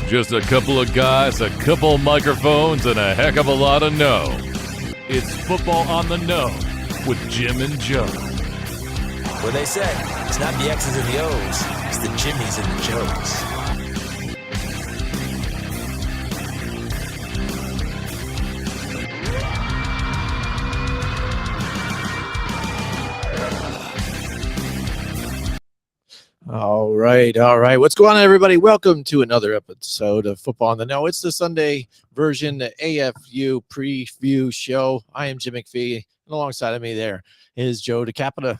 Just a couple of guys, a couple of microphones, and a heck of a lot of know. It's Football on the Know with Jim and Joe. Well, they said it's not the X's and the O's, it's the Jimmys and the Joes. All right. What's going on, everybody? Welcome to another episode of Football on the Know. It's the Sunday version, the AFU preview show. I am Jim McPhee, and alongside of me there is Joe DeCapita.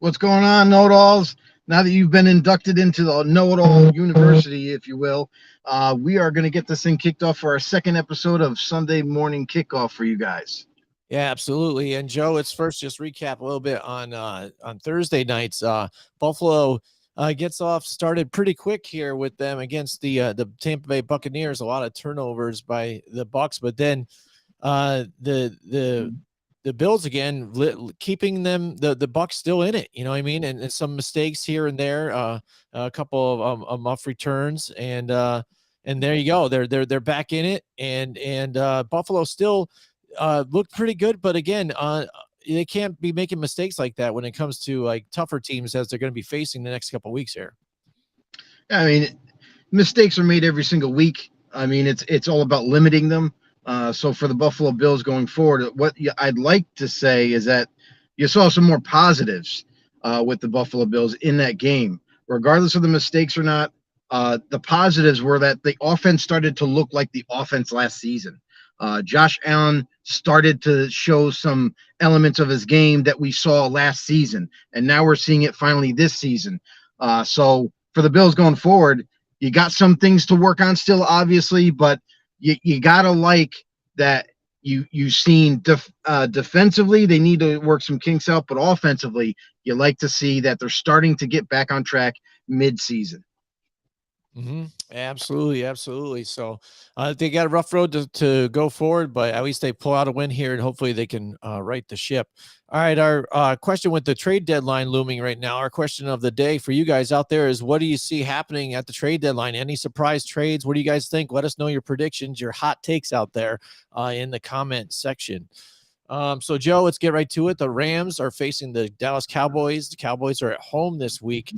What's going on, know-it-alls? Now that you've been inducted into the know-it-all university, if you will, we are going to get this thing kicked off for our second episode of Sunday Morning Kickoff for you guys. Yeah, absolutely. And Joe, let's first just recap a little bit on Thursday nights. Buffalo gets started pretty quick here with them against the Tampa Bay Buccaneers. A lot of turnovers by the Bucs, but then the Bills again keeping them the Bucs still in it. You know what I mean? And some mistakes here and there. A couple of muff returns, and there you go. They're back in it, and Buffalo still looked pretty good, but again, they can't be making mistakes like that when it comes to like tougher teams as they're going to be facing the next couple of weeks here. I mean, mistakes are made every single week. I mean, it's all about limiting them. So for the Buffalo Bills going forward, what I'd like to say is that you saw some more positives with the Buffalo Bills in that game, regardless of the mistakes or not. The positives were that the offense started to look like the offense last season. Josh Allen started to show some elements of his game that we saw last season, and now we're seeing it finally this season. So for the Bills going forward, you got some things to work on still, obviously, but you gotta like that you've seen defensively they need to work some kinks out, but offensively you like to see that they're starting to get back on track mid-season. Mm-hmm. Absolutely. So they got a rough road to go forward, but at least they pull out a win here, and hopefully they can right the ship. All right, our question with the trade deadline looming right now, our question of the day for you guys out there is, what do you see happening at the trade deadline? Any surprise trades? What do you guys think? Let us know your predictions, your hot takes out there in the comment section. So Joe, let's get right to it. The Rams are facing the Dallas Cowboys. The Cowboys are at home this week.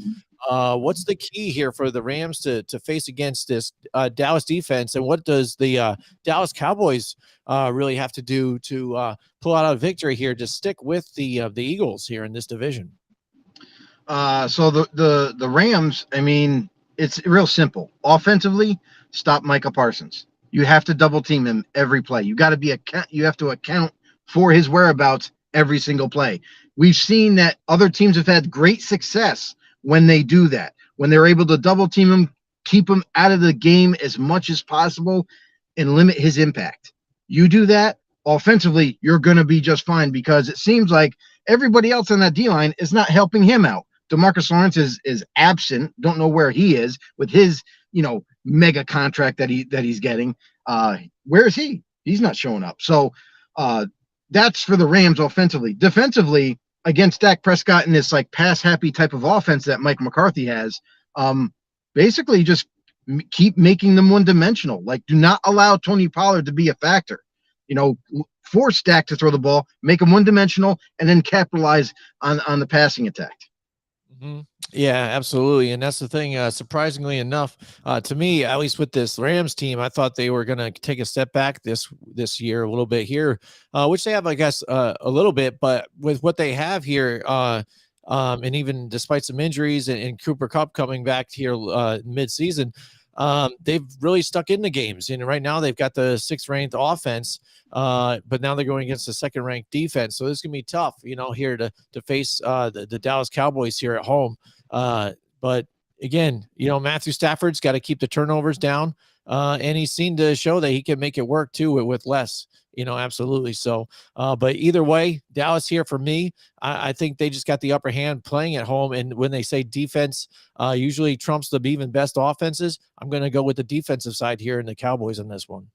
What's the key here for the Rams to face against this Dallas defense, and what does the Dallas Cowboys really have to do to pull out a victory here to stick with the Eagles here in this division? So the Rams, I mean, it's real simple. Offensively, stop Micah Parsons. You have to double team him every play. You got to you have to account for his whereabouts every single play. We've seen that other teams have had great success when they do that, when they're able to double team him, keep him out of the game as much as possible, and limit his impact. You do that offensively, you're going to be just fine, because it seems like everybody else on that D-line is not helping him out. DeMarcus Lawrence is absent. Don't know where he is with his, mega contract that he's getting. Where is he? He's not showing up. So that's for the Rams offensively. Defensively, against Dak Prescott in this like pass happy type of offense that Mike McCarthy has, basically just keep making them one dimensional. Like, do not allow Tony Pollard to be a factor. Force Dak to throw the ball, make him one dimensional, and then capitalize on the passing attack. Mm-hmm. Yeah, absolutely. And that's the thing. Surprisingly enough, to me, at least with this Rams team, I thought they were going to take a step back this year a little bit here, which they have, I guess, a little bit. But with what they have here, and even despite some injuries and Cooper Kupp coming back here mid-season, they've really stuck in the games. And right now they've got the 6th-ranked offense, but now they're going against the 2nd-ranked defense. So this is going to be tough, here to face the Dallas Cowboys here at home. But again, Matthew Stafford's got to keep the turnovers down. And he's seen to show that he can make it work too with less, absolutely. So, but either way, Dallas here for me, I think they just got the upper hand playing at home. And when they say defense usually trumps the even best offenses, I'm going to go with the defensive side here in the Cowboys in this one.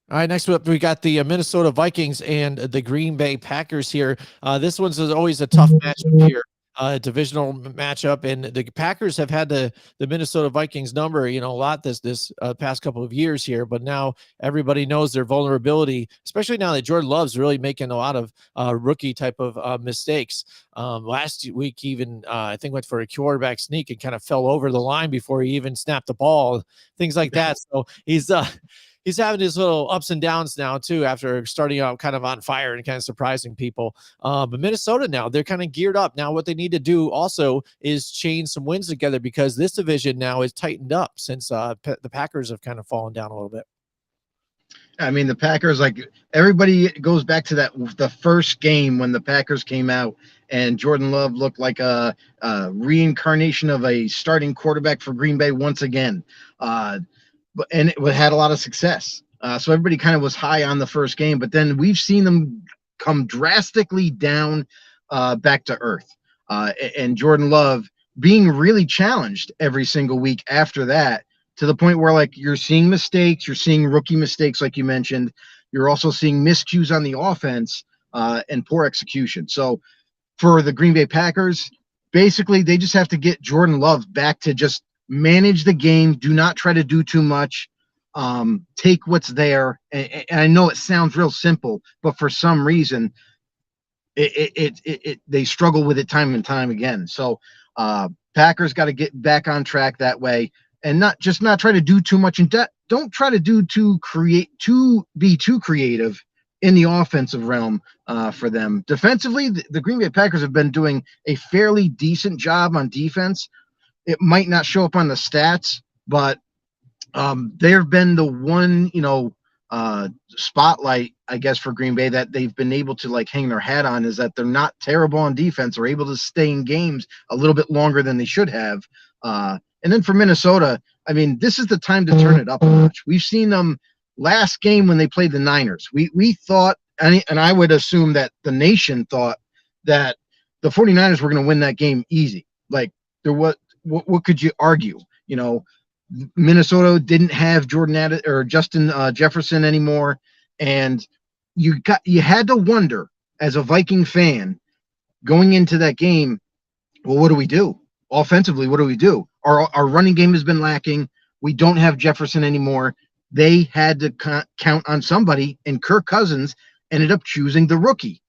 All right, next up, we got the Minnesota Vikings and the Green Bay Packers here. This one's always a tough matchup here, divisional matchup, and the Packers have had the Minnesota Vikings number, a lot this past couple of years here, but now everybody knows their vulnerability, especially now that Jordan Love's really making a lot of rookie type of mistakes. Last week, even I think went for a quarterback sneak and kind of fell over the line before he even snapped the ball, things like that. So he's having his little ups and downs now too, after starting out kind of on fire and kind of surprising people. But Minnesota now, they're kind of geared up. Now what they need to do also is chain some wins together, because this division now is tightened up since the Packers have kind of fallen down a little bit. I mean, the Packers, like, everybody goes back to the first game when the Packers came out and Jordan Love looked like a reincarnation of a starting quarterback for Green Bay once again. And it had a lot of success. So everybody kind of was high on the first game, but then we've seen them come drastically down back to earth. And Jordan Love being really challenged every single week after that, to the point where, like, you're seeing mistakes, you're seeing rookie mistakes, like you mentioned. You're also seeing miscues on the offense and poor execution. So for the Green Bay Packers, basically they just have to get Jordan Love back to just manage the game. Do not try to do too much. Take what's there. And I know it sounds real simple, but for some reason they struggle with it time and time again. So Packers got to get back on track that way, and not try to do too much. And don't try to be too creative in the offensive realm for them. Defensively, the Green Bay Packers have been doing a fairly decent job on defense. It might not show up on the stats, but they've been the one, spotlight, I guess, for Green Bay that they've been able to, like, hang their hat on, is that they're not terrible on defense. They're able to stay in games a little bit longer than they should have. And then for Minnesota, I mean, this is the time to turn it up a notch. We've seen them last game when they played the Niners. We thought, and I would assume that the nation thought, that the 49ers were going to win that game easy. Like, what could you argue? Minnesota didn't have Justin Jefferson anymore, and you had to wonder, as a Viking fan going into that game, well, what do we do offensively? What do we do? Our running game has been lacking. We don't have Jefferson anymore. They had to count on somebody, and Kirk Cousins ended up choosing the rookie,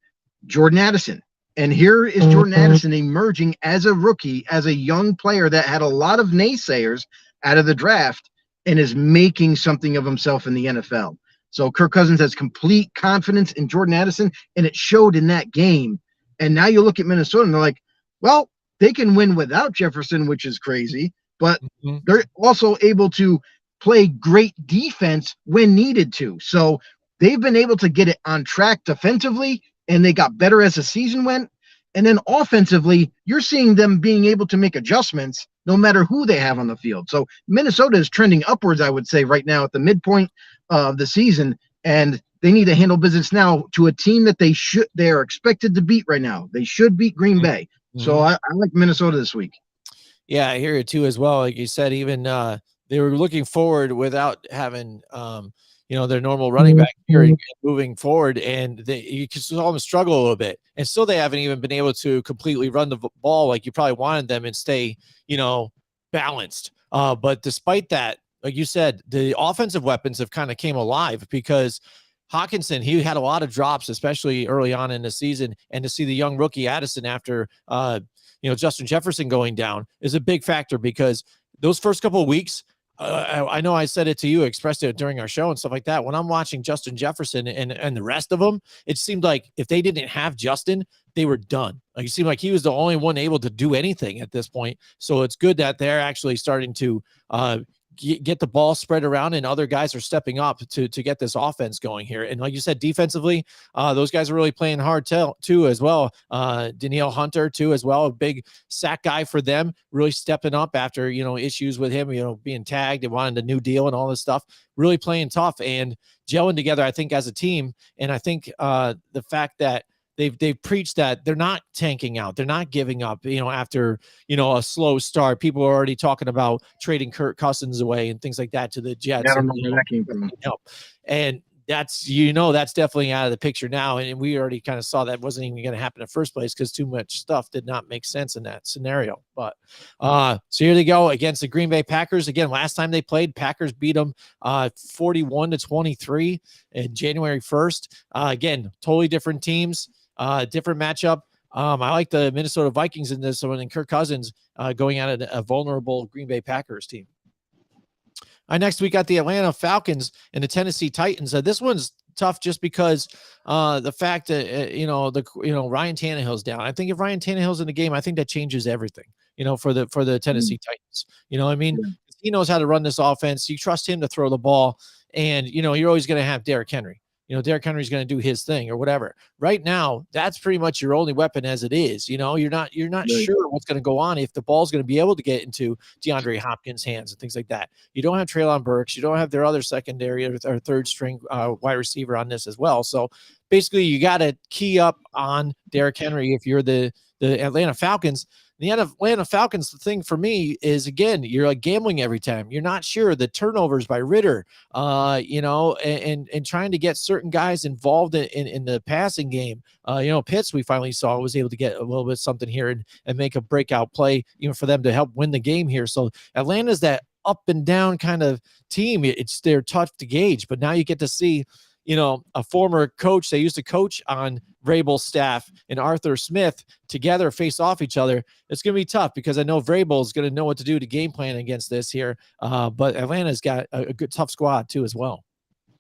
Jordan Addison. And here is Jordan Addison emerging as a rookie, as a young player that had a lot of naysayers out of the draft, and is making something of himself in the NFL. So Kirk Cousins has complete confidence in Jordan Addison, and it showed in that game. And now you look at Minnesota, and they're like, well, they can win without Jefferson, which is crazy, but they're also able to play great defense when needed to. So they've been able to get it on track defensively, and they got better as the season went. And then offensively, you're seeing them being able to make adjustments no matter who they have on the field. So Minnesota is trending upwards, I would say, right now at the midpoint of the season, and they need to handle business now to a team that they are expected to beat right now. They should beat Green Bay. So I like Minnesota this week. Yeah, I hear it too as well. Like you said, even they were looking forward without having their normal running back here and moving forward, and you saw them struggle a little bit, and still they haven't even been able to completely run the ball like you probably wanted them and stay, balanced. But despite that, like you said, the offensive weapons have kind of came alive, because Hawkinson, he had a lot of drops, especially early on in the season, and to see the young rookie Addison after, Justin Jefferson going down is a big factor, because those first couple of weeks, I know I said it to you, expressed it during our show and stuff like that. When I'm watching Justin Jefferson and the rest of them, it seemed like if they didn't have Justin, they were done. Like, it seemed like he was the only one able to do anything at this point. So it's good that they're actually starting to get the ball spread around, and other guys are stepping up to get this offense going here. And like you said, defensively, those guys are really playing hard too as well. Danielle Hunter too as well, a big sack guy for them, really stepping up after issues with him, being tagged and wanting a new deal and all this stuff. Really playing tough and gelling together, I think, as a team. And I think the fact that they've preached that they're not tanking out, they're not giving up, after, a slow start. People are already talking about trading Kirk Cousins away and things like that to the Jets. I don't know where that came from. And that's definitely out of the picture now. And we already kind of saw that wasn't even going to happen in the first place because too much stuff did not make sense in that scenario. But so here they go against the Green Bay Packers. Again, last time they played, Packers beat them 41-23 in January 1st. Again, totally different teams, different matchup. I like the Minnesota Vikings in this one, and Kirk Cousins going at a vulnerable Green Bay Packers team. Next, we got the Atlanta Falcons and the Tennessee Titans. This one's tough just because the fact that Ryan Tannehill's down. I think if Ryan Tannehill's in the game, I think that changes everything. For the Tennessee Titans. You know what I mean? Yeah. He knows how to run this offense. You trust him to throw the ball, and you're always going to have Derrick Henry. Derrick Henry's going to do his thing or whatever. Right now, that's pretty much your only weapon as it is. You're not sure what's going to go on, if the ball's going to be able to get into DeAndre Hopkins' hands and things like that. You don't have Treylon Burks. You don't have their other secondary or third string wide receiver on this as well. So basically, you got to key up on Derrick Henry if you're the Atlanta Falcons. The Atlanta Falcons, the thing for me is, again, you're like gambling every time. You're not sure. The turnovers by Ritter, and trying to get certain guys involved in the passing game. Pitts, we finally saw, was able to get a little bit something here and make a breakout play, for them to help win the game here. So Atlanta's that up and down kind of team. They're tough to gauge, but now you get to see, a former coach they used to coach on Vrabel's staff and Arthur Smith together face off each other. It's going to be tough because I know Vrabel is going to know what to do to game plan against this here. But Atlanta's got a good, tough squad too, as well.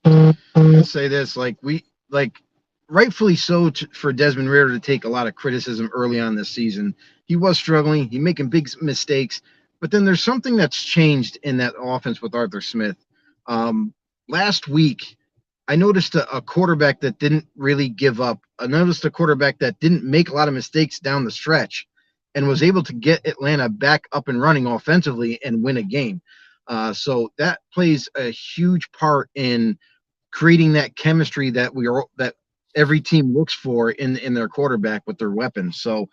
I'll say this, rightfully so for Desmond Ridder to take a lot of criticism early on this season. He was struggling. He's making big mistakes, but then there's something that's changed in that offense with Arthur Smith. Last week, I noticed a quarterback that didn't really give up. I noticed a quarterback that didn't make a lot of mistakes down the stretch and was able to get Atlanta back up and running offensively and win a game. So that plays a huge part in creating that chemistry that every team looks for in their quarterback with their weapons. So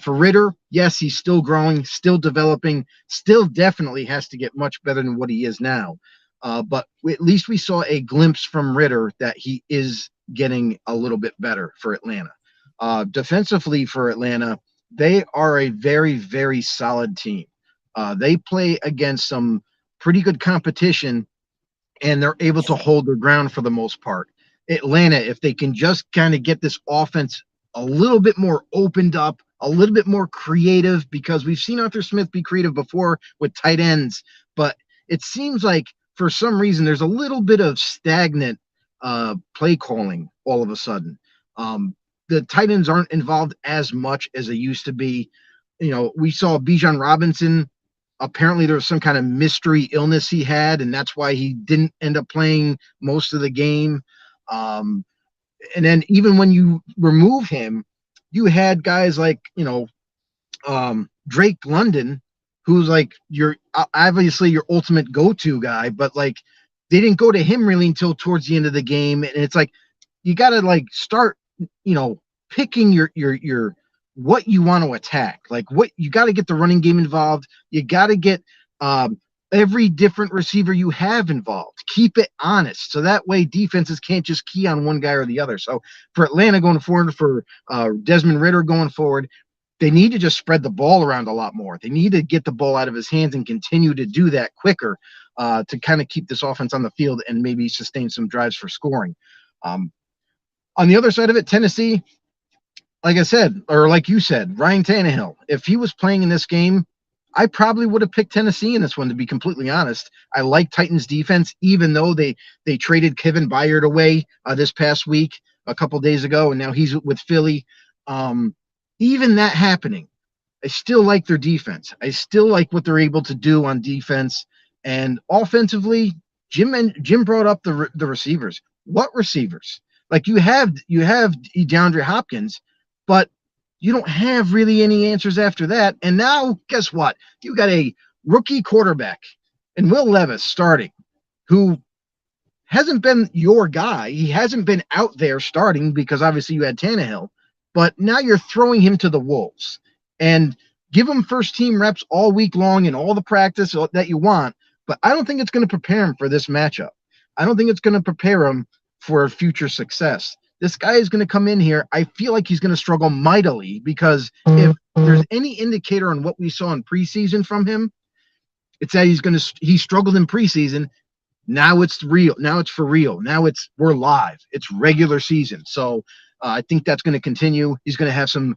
for Ridder, yes, he's still growing, still developing, still definitely has to get much better than what he is now. But at least we saw a glimpse from Ridder that he is getting a little bit better for Atlanta. Defensively for Atlanta, they are a very, very solid team. They play against some pretty good competition, and they're able to hold their ground for the most part. Atlanta, if they can just kind of get this offense a little bit more opened up, a little bit more creative, because we've seen Arthur Smith be creative before with tight ends, but it seems like for some reason there's a little bit of stagnant play calling all of a sudden. The tight ends aren't involved as much as they used to be. We saw Bijan Robinson. Apparently there was some kind of mystery illness he had, and that's why he didn't end up playing most of the game. And then even when you remove him, you had guys like, Drake London, who's like obviously your ultimate go-to guy, but like they didn't go to him really until towards the end of the game. And it's like, you got to start, picking your what you want to attack. Like what you got to get the running game involved. You got to get every different receiver you have involved. Keep it honest. So that way defenses can't just key on one guy or the other. So for Atlanta going forward, for Desmond Ridder going forward, they need to just spread the ball around a lot more. They need to get the ball out of his hands and continue to do that quicker to kind of keep this offense on the field and maybe sustain some drives for scoring. On the other side of it, Tennessee, like I said, or like you said, Ryan Tannehill, if he was playing in this game, I probably would have picked Tennessee in this one, to be completely honest. I like Titans defense, even though they traded Kevin Byard away this past week, a couple days ago, and now he's with Philly. Even that happening, I still like their defense. I still like what they're able to do on defense. And offensively, Jim brought up the receivers. What receivers? Like you have DeAndre Hopkins, but you don't have really any answers after that. And now, guess what? You got a rookie quarterback and Will Levis starting, who hasn't been your guy. He hasn't been out there starting because obviously you had Tannehill, but now you're throwing him to the wolves and give him first team reps all week long and all the practice that you want. But I don't think it's going to prepare him for this matchup. I don't think it's going to prepare him for future success. This guy is going to come in here. I feel like he's going to struggle mightily because if there's any indicator on what we saw in preseason from him, it's that he struggled in preseason. Now it's real. Now it's for real. Now we're live. It's regular season. So I think that's going to continue. He's going to have some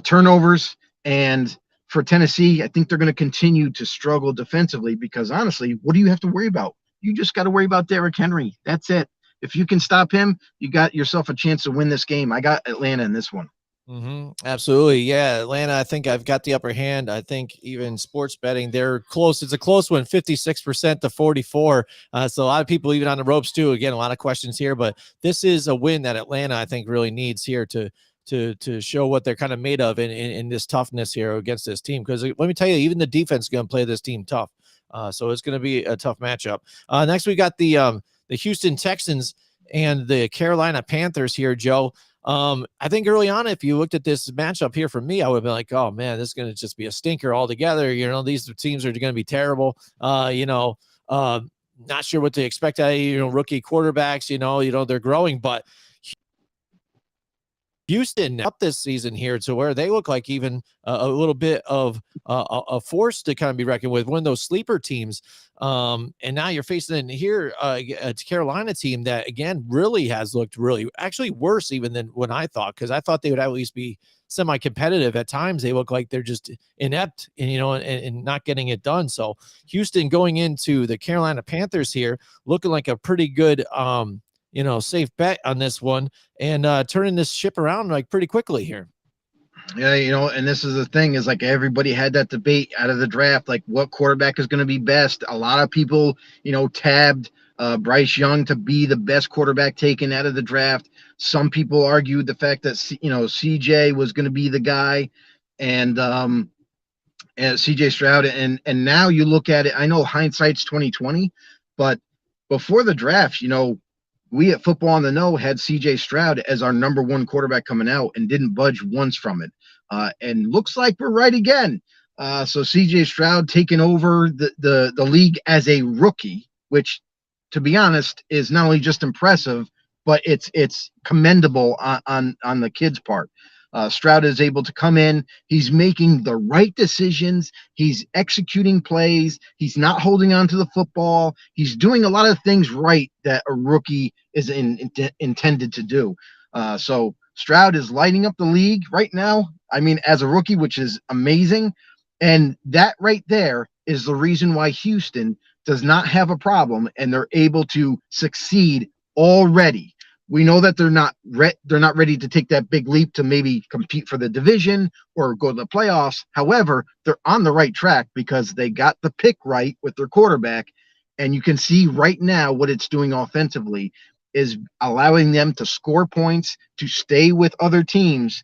turnovers, and for Tennessee, I think they're going to continue to struggle defensively because honestly, what do you have to worry about? You just got to worry about Derrick Henry. That's it. If you can stop him, you got yourself a chance to win this game. I got Atlanta in this one. Absolutely. Yeah. Atlanta, I think I've got the upper hand. I think even sports betting, they're close. It's a close one, 56% to 44. So a lot of people even on the ropes too. Again, a lot of questions here, but this is a win that Atlanta, I think, really needs here to show what they're kind of made of in this toughness here against this team. Because let me tell you, even the defense is going to play this team tough. So it's going to be a tough matchup. Next, we got the Houston Texans and the Carolina Panthers here, Joe. I think early on, if you looked at this matchup here from me, I would have been like, oh man, this is going to just be a stinker altogether. These teams are going to be terrible. Not sure what to expect out of, rookie quarterbacks, they're growing, but Houston up this season here to where they look like even a little bit of a force to kind of be reckoned with, one of those sleeper teams. And now you're facing here a Carolina team that, again, really has looked actually worse even than when I thought, because I thought they would at least be semi-competitive. At times they look like they're just inept and, and not getting it done. So Houston going into the Carolina Panthers here looking like a pretty good safe bet on this one and turning this ship around like pretty quickly here. Yeah, and this is the thing is like everybody had that debate out of the draft, like what quarterback is going to be best. A lot of people, tabbed Bryce Young to be the best quarterback taken out of the draft. Some people argued the fact that, CJ was going to be the guy and CJ Stroud. And now you look at it, I know hindsight's 2020, but before the draft, we at Football on the Know had CJ Stroud as our number one quarterback coming out and didn't budge once from it. And looks like we're right again. So CJ Stroud taking over the league as a rookie, which, to be honest, is not only just impressive, but it's commendable on the kid's part. Stroud is able to come in. He's making the right decisions. He's executing plays. He's not holding on to the football. He's doing a lot of things right that a rookie is intended to do. So Stroud is lighting up the league right now. I mean, as a rookie, which is amazing. And that right there is the reason why Houston does not have a problem and they're able to succeed already. We know that they're not ready to take that big leap to maybe compete for the division or go to the playoffs. However, they're on the right track because they got the pick right with their quarterback. And you can see right now what it's doing offensively is allowing them to score points, to stay with other teams.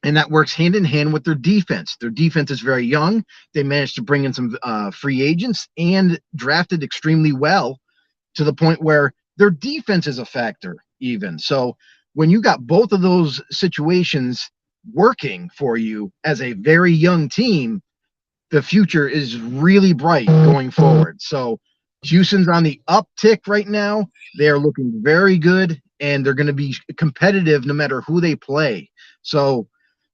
And that works hand in hand with their defense. Their defense is very young. They managed to bring in some free agents and drafted extremely well to the point where their defense is a factor even. So when you got both of those situations working for you as a very young team, the future is really bright going forward. So Houston's on the uptick right now. They are looking very good, and they're going to be competitive no matter who they play. So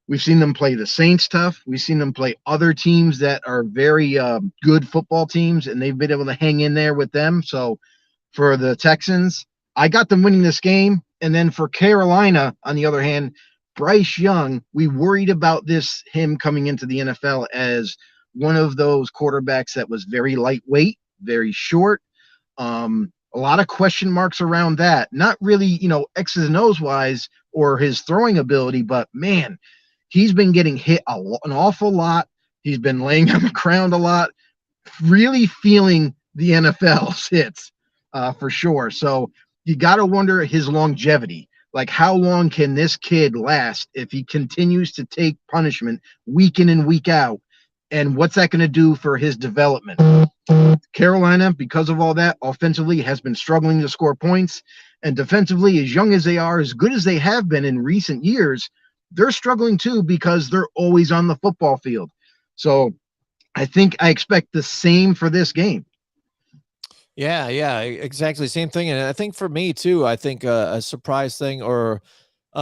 we've seen them play the Saints tough. We've seen them play other teams that are very good football teams, and they've been able to hang in there with them. So for the Texans, I got them winning this game. And then for Carolina, on the other hand, Bryce Young, we worried about him coming into the NFL as one of those quarterbacks that was very lightweight, very short. A lot of question marks around that. Not really, X's and O's wise or his throwing ability, but man, he's been getting hit an awful lot. He's been laying on the ground a lot. really feeling the NFL's hits for sure. So you got to wonder his longevity. Like, how long can this kid last if he continues to take punishment week in and week out? And what's that going to do for his development? Carolina, because of all that, offensively has been struggling to score points. And defensively, as young as they are, as good as they have been in recent years, they're struggling too because they're always on the football field. So I expect the same for this game. Yeah, exactly. Same thing. And I think for me too, I think a surprise thing or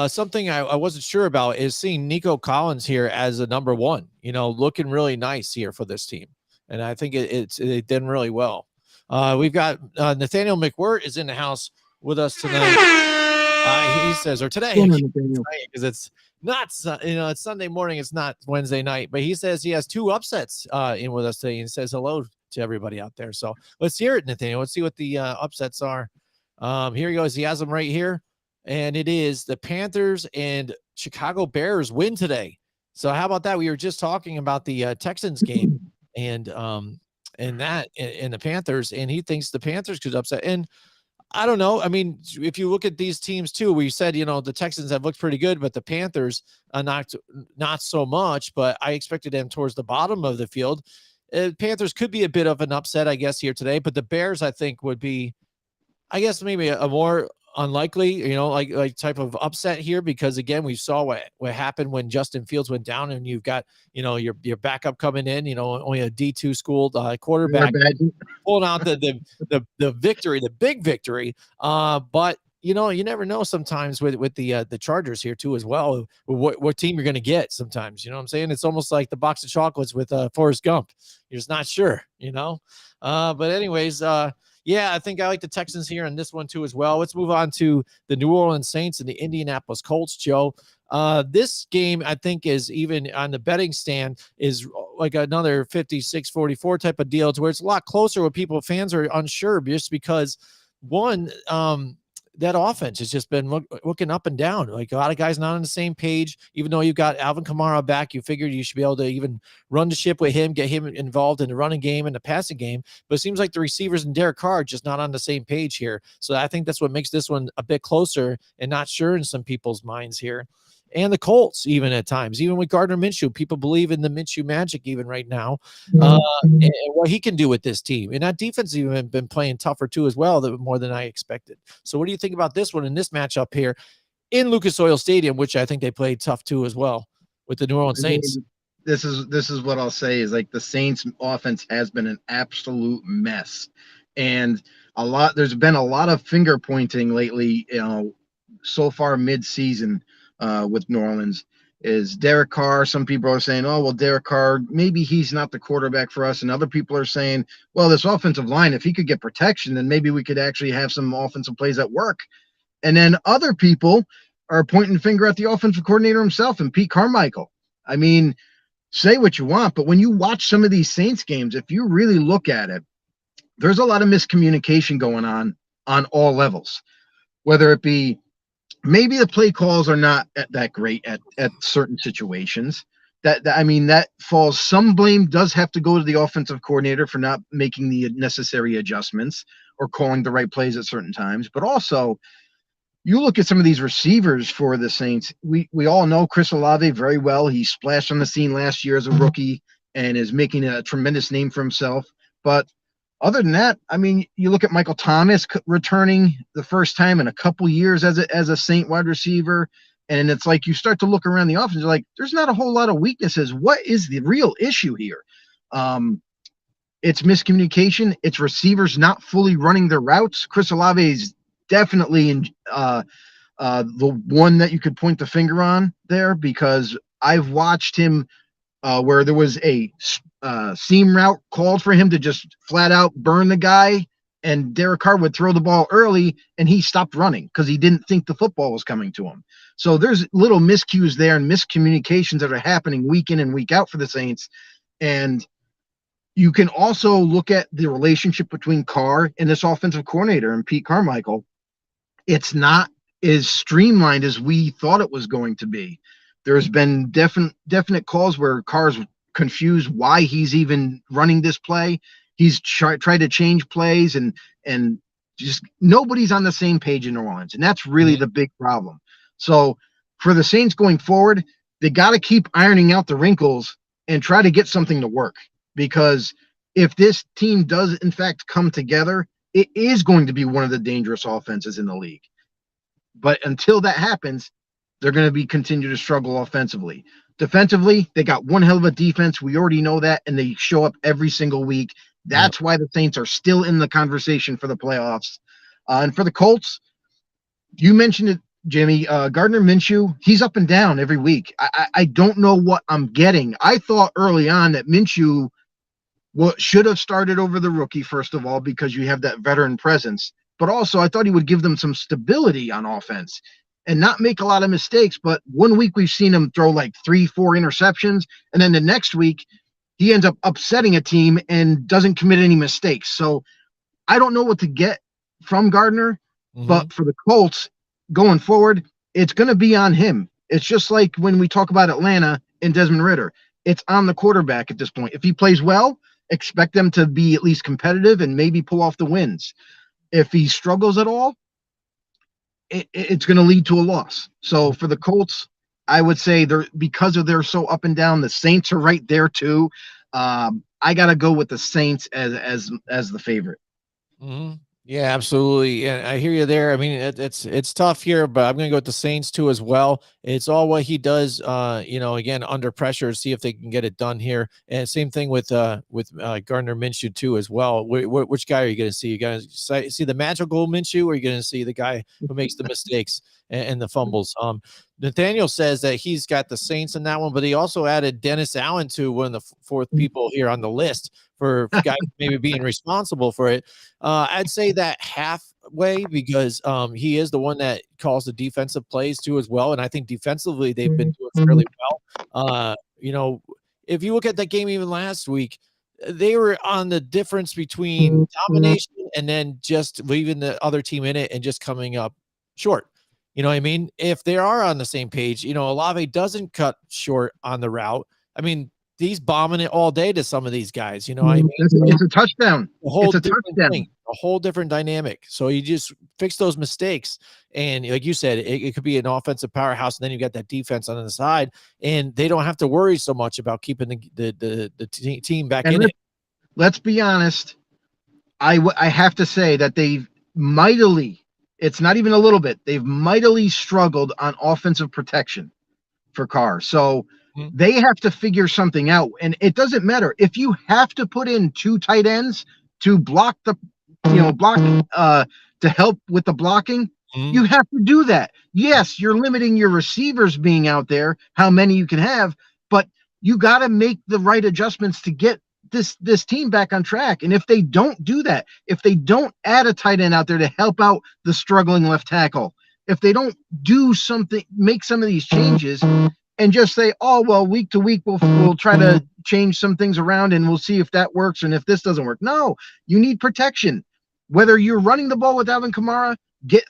something I wasn't sure about is seeing Nico Collins here as a number one, looking really nice here for this team. And I think it did really well. We've got Nathaniel McWhirter is in the house with us tonight. He says, or today, because it's not, it's Sunday morning. It's not Wednesday night, but he says he has 2 upsets in with us today and says hello to everybody out there. So let's hear it, Nathaniel. Let's see what the upsets are. Here he goes. He has them right here. And it is the Panthers and Chicago Bears win today. So how about that? We were just talking about the Texans game and the Panthers, and he thinks the Panthers could upset. And I don't know. I mean, if you look at these teams too, we said, the Texans have looked pretty good, but the Panthers not so much, but I expected them towards the bottom of the field. Panthers could be a bit of an upset, I guess, here today, but the Bears, I think, would be, I guess, maybe a more unlikely, like type of upset here, because again, we saw what happened when Justin Fields went down, and you've got, your backup coming in, only a D2 schooled quarterback pulling out the victory, the big victory. But you never know sometimes with the Chargers here too as well, what team you're going to get sometimes, what I'm saying? It's almost like the box of chocolates with Forrest Gump. You're just not sure, but anyways, yeah, I think I like the Texans here in this one too as well. Let's move on to the New Orleans Saints and the Indianapolis Colts, Joe. This game, I think, is even on the betting stand is like another 56-44 type of deal, to where it's a lot closer where fans are unsure just because one, that offense has just been looking up and down. Like a lot of guys not on the same page. Even though you've got Alvin Kamara back, you figured you should be able to even run the ship with him, get him involved in the running game and the passing game. But it seems like the receivers and Derek Carr are just not on the same page here. So I think that's what makes this one a bit closer and not sure in some people's minds here. And the Colts, even at times, even with Gardner Minshew, people believe in the Minshew magic even right now, and what he can do with this team. And that defense even been playing tougher too as well, more than I expected. So what do you think about this one in this matchup here in Lucas Oil Stadium, which I think they played tough too as well with the New Orleans Saints? This is what I'll say is, like, the Saints offense has been an absolute mess. And there's been a lot of finger pointing lately, so far mid-season. With New Orleans is Derek Carr. Some people are saying, oh, well, Derek Carr, maybe he's not the quarterback for us. And other people are saying, well, this offensive line, if he could get protection, then maybe we could actually have some offensive plays at work. And then other people are pointing the finger at the offensive coordinator himself and Pete Carmichael. I mean, say what you want, but when you watch some of these Saints games, if you really look at it, there's a lot of miscommunication going on all levels, whether it be maybe the play calls are not that great at certain situations. That falls. Some blame does have to go to the offensive coordinator for not making the necessary adjustments or calling the right plays at certain times. But also, you look at some of these receivers for the Saints. We all know Chris Olave very well. He splashed on the scene last year as a rookie and is making a tremendous name for himself. But other than that, I mean, you look at Michael Thomas returning the first time in a couple years as a Saint wide receiver, and it's like you start to look around the offense, you're like, there's not a whole lot of weaknesses. What is the real issue here? It's miscommunication. It's receivers not fully running their routes. Chris Olave is definitely the one that you could point the finger on there, because I've watched him where there was a seam route called for him to just flat out burn the guy, and Derek Carr would throw the ball early and he stopped running because he didn't think the football was coming to him. So there's little miscues there and miscommunications that are happening week in and week out for the Saints. And you can also look at the relationship between Carr and this offensive coordinator and Pete Carmichael. It's not as streamlined as we thought it was going to be. There's been definite calls where Carr's confused why he's even running this play. He's tried to change plays, and just nobody's on the same page in New Orleans, and that's really the big problem. So for the Saints going forward, they got to keep ironing out the wrinkles and try to get something to work, because if this team does in fact come together, it is going to be one of the dangerous offenses in the league. But until that happens, they're going to be continue to struggle offensively. Defensively, they got one hell of a defense. We already know that, and they show up every single week. That's why the Saints are still in the conversation for the playoffs. And for the Colts, you mentioned it, Jimmy. Gardner Minshew, he's up and down every week. I don't know what I'm getting. I thought early on that Minshew should have started over the rookie, first of all, because you have that veteran presence. But also, I thought he would give them some stability on offense and not make a lot of mistakes. But one week we've seen him throw like 3-4 interceptions, and then the next week he ends up upsetting a team and doesn't commit any mistakes. So I don't know what to get from Gardner, but for the Colts going forward, it's going to be on him. It's just like when we talk about Atlanta and Desmond Ridder. It's on the quarterback at this point. If he plays well, expect them to be at least competitive and maybe pull off the wins. If he struggles at all, it's going to lead to a loss. So for the Colts, I would say because they're so up and down. The Saints are right there too. I got to go with the Saints as the favorite. Yeah, absolutely. And I hear you there. I mean, it's tough here, but I'm going to go with the Saints too as well. It's all what he does, again, under pressure, see if they can get it done here. And same thing with Gardner Minshew too as well. Which guy are you going to see? You going to see the magical Minshew, or are you going to see the guy who makes the mistakes and the fumbles? Nathaniel says that he's got the Saints in that one, but he also added Dennis Allen to one of the fourth people here on the list for guys maybe being responsible for it. I'd say that halfway, because he is the one that calls the defensive plays too as well. And I think defensively they've been doing fairly well. If you look at that game even last week, they were on the difference between domination and then just leaving the other team in it and just coming up short. You know what I mean? If they are on the same page, Olave doesn't cut short on the route. I mean, he's bombing it all day to some of these guys. You know what I mean? It's a touchdown. It's a touchdown. A whole different dynamic. So you just fix those mistakes. And like you said, it could be an offensive powerhouse. And then you got that defense on the side, and they don't have to worry so much about keeping the team back in it. Let's be honest. I have to say that they've mightily, it's not even a little bit, they've mightily struggled on offensive protection for Carr. So they have to figure something out. And it doesn't matter if you have to put in 2 tight ends to block to help with the blocking. You have to do that. Yes, you're limiting your receivers being out there, how many you can have, but you got to make the right adjustments to get this team back on track. And if they don't do that, if they don't add a tight end out there to help out the struggling left tackle, if they don't do something, make some of these changes and just say, oh, well, week to week, we'll try to change some things around and we'll see if that works and if this doesn't work. No, you need protection. Whether you're running the ball with Alvin Kamara,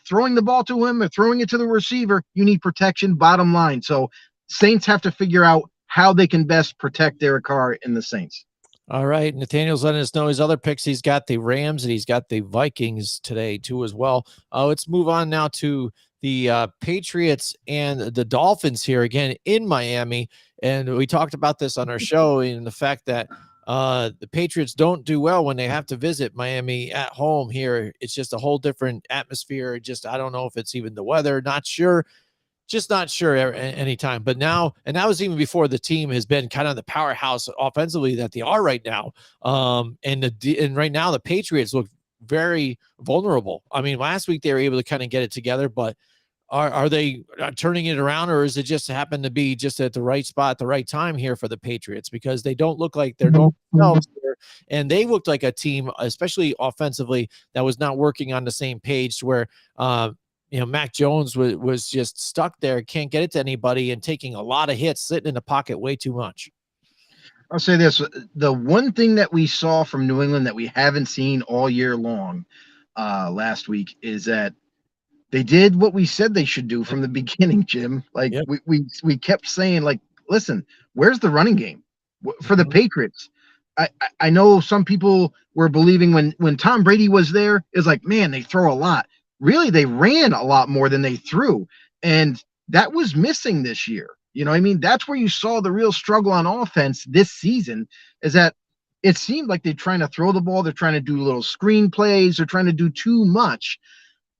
throwing the ball to him or throwing it to the receiver, you need protection, bottom line. So Saints have to figure out how they can best protect Derek Carr in the Saints. All right. Nathaniel's letting us know his other picks. He's got the Rams and he's got the Vikings today too as well. Let's move on now to the Patriots and the Dolphins here again in Miami. And we talked about this on our show, and the fact that the Patriots don't do well when they have to visit Miami at home here. It's just a whole different atmosphere. I don't know if it's even the weather, not sure. Just not sure anytime. But now, and that was even before the team has been kind of the powerhouse offensively that they are right now. And right now the Patriots look very vulnerable. I mean, last week they were able to kind of get it together, but are they turning it around, or is it just happened to be just at the right spot at the right time here for the Patriots? Because they don't look like they're normal selves here, and they looked like a team, especially offensively, that was not working on the same page to where Mac Jones was just stuck there, can't get it to anybody, and taking a lot of hits, sitting in the pocket way too much. I'll say this. The one thing that we saw from New England that we haven't seen all year long last week is that they did what we said they should do from the beginning, Jim. Like we kept saying, like, listen, where's the running game? For the Patriots, I know some people were believing when Tom Brady was there, it's like, man, they throw a lot. Really, they ran a lot more than they threw. And that was missing this year. You know what I mean? That's where you saw the real struggle on offense this season, is that it seemed like they're trying to throw the ball. They're trying to do little screen plays. They're trying to do too much.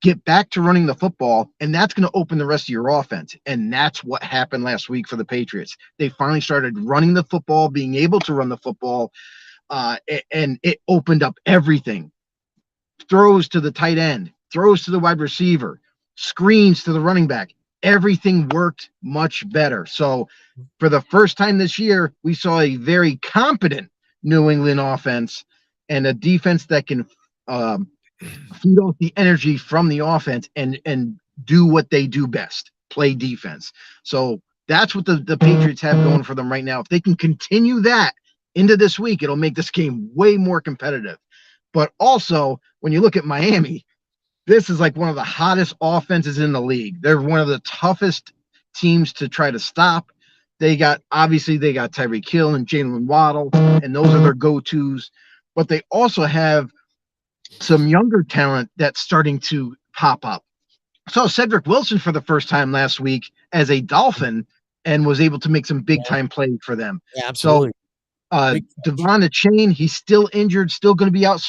Get back to running the football, and that's going to open the rest of your offense. And that's what happened last week for the Patriots. They finally started running the football, being able to run the football, and it opened up everything. Throws to the tight end, throws to the wide receiver, screens to the running back. Everything worked much better. So for the first time this year, we saw a very competent New England offense and a defense that can feed off the energy from the offense and do what they do best, play defense. So that's what the Patriots have going for them right now. If they can continue that into this week, it'll make this game way more competitive. But also, when you look at Miami, this is like one of the hottest offenses in the league. They're one of the toughest teams to try to stop. They got Tyreek Hill and Jalen Waddle, and those are their go-tos. But they also have some younger talent that's starting to pop up. So Cedric Wilson for the first time last week as a Dolphin and was able to make some big time plays for them. Yeah, absolutely. So Devon Achane, he's still injured, still going to be out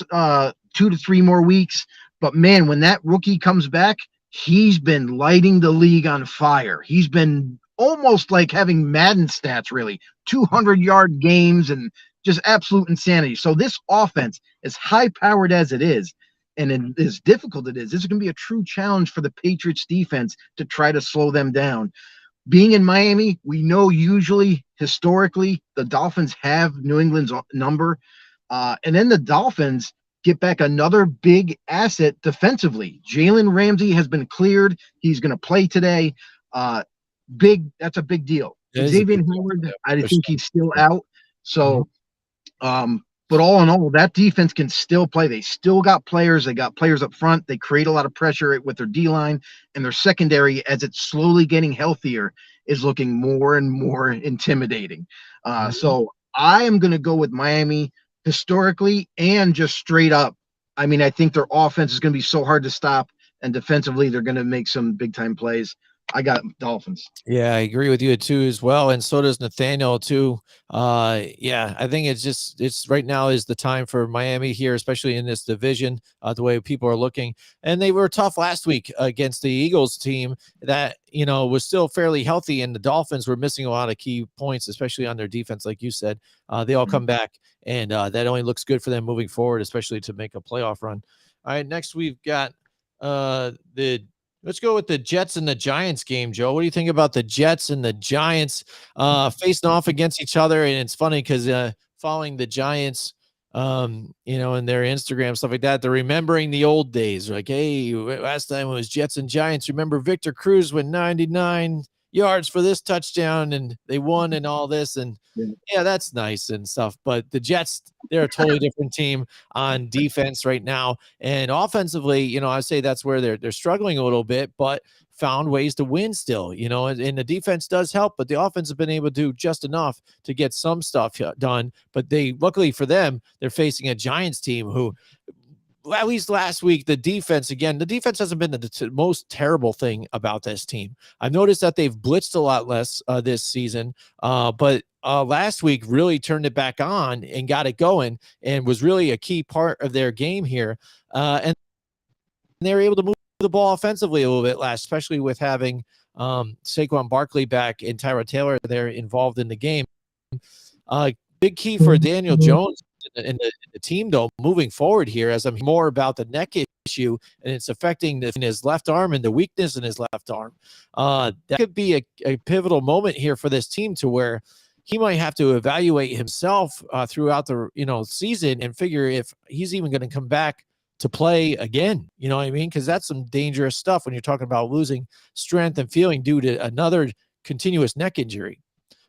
2 to 3 more weeks. But man, when that rookie comes back, he's been lighting the league on fire. He's been almost like having Madden stats, really, 200-yard games and just absolute insanity. So this offense, as high-powered as it is, and as difficult it is, this is going to be a true challenge for the Patriots defense to try to slow them down. Being in Miami, we know usually, historically, the Dolphins have New England's number. And then the Dolphins get back another big asset defensively. Jalen Ramsey has been cleared. He's going to play today. That's a big deal. Xavier Howard, I think he's still out. So, but all in all, that defense can still play. They still got players. They got players up front. They create a lot of pressure with their D-line, and their secondary, as it's slowly getting healthier, is looking more and more intimidating. So I am going to go with Miami historically and just straight up. I mean, I think their offense is going to be so hard to stop, and defensively, they're going to make some big-time plays. I got Dolphins. Yeah, I agree with you too as well, and so does Nathaniel too. Yeah, I think it's right now is the time for Miami here, especially in this division. The way people are looking, and they were tough last week against the Eagles team that was still fairly healthy, and the Dolphins were missing a lot of key points, especially on their defense, like you said. They all come back, and that only looks good for them moving forward, especially to make a playoff run. All right, next we've got Let's go with the Jets and the Giants game, Joe. What do you think about the Jets and the Giants facing off against each other? And it's funny because following the Giants, and their Instagram, stuff like that, they're remembering the old days. Like, hey, last time it was Jets and Giants. Remember Victor Cruz went 99 yards for this touchdown and they won and all this. And yeah, that's nice and stuff. But the Jets, they're a totally different team on defense right now. And offensively, I say that's where they're struggling a little bit, but found ways to win still, and the defense does help, but the offense has been able to do just enough to get some stuff done. But luckily for them, they're facing a Giants team who, at least last week, the defense hasn't been the most terrible thing about this team. I've noticed that they've blitzed a lot less this season, but last week really turned it back on and got it going and was really a key part of their game here. And they were able to move the ball offensively a little bit last, especially with having Saquon Barkley back and Tyrod Taylor there involved in the game. Big key for Daniel Jones and the team, though, moving forward here, as I'm more about the neck issue and it's affecting his left arm and the weakness in his left arm. That could be a pivotal moment here for this team to where he might have to evaluate himself throughout the season and figure if he's even going to come back to play again. You know what I mean? Because that's some dangerous stuff when you're talking about losing strength and feeling due to another continuous neck injury.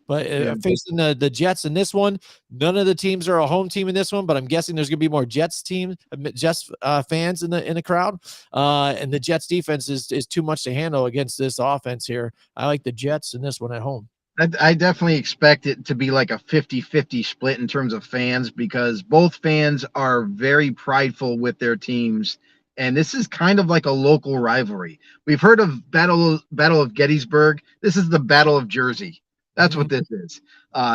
But facing the Jets in this one, none of the teams are a home team in this one, but I'm guessing there's going to be more Jets fans in the crowd. And the Jets defense is too much to handle against this offense here. I like the Jets in this one at home. I definitely expect it to be like a 50-50 split in terms of fans because both fans are very prideful with their teams. And this is kind of like a local rivalry. We've heard of Battle of Gettysburg. This is the Battle of Jersey. That's what this is.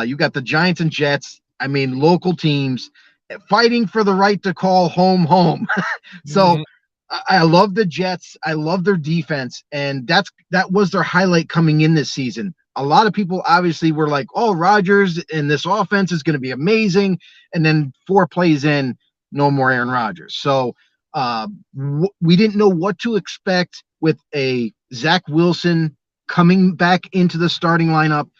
You got the Giants and Jets. I mean, local teams fighting for the right to call home home. So I love the Jets. I love their defense, and that was their highlight coming in this season. A lot of people obviously were like, "Oh, Rodgers and this offense is going to be amazing," and then 4 plays in, no more Aaron Rodgers. So we didn't know what to expect with a Zach Wilson coming back into the starting lineup.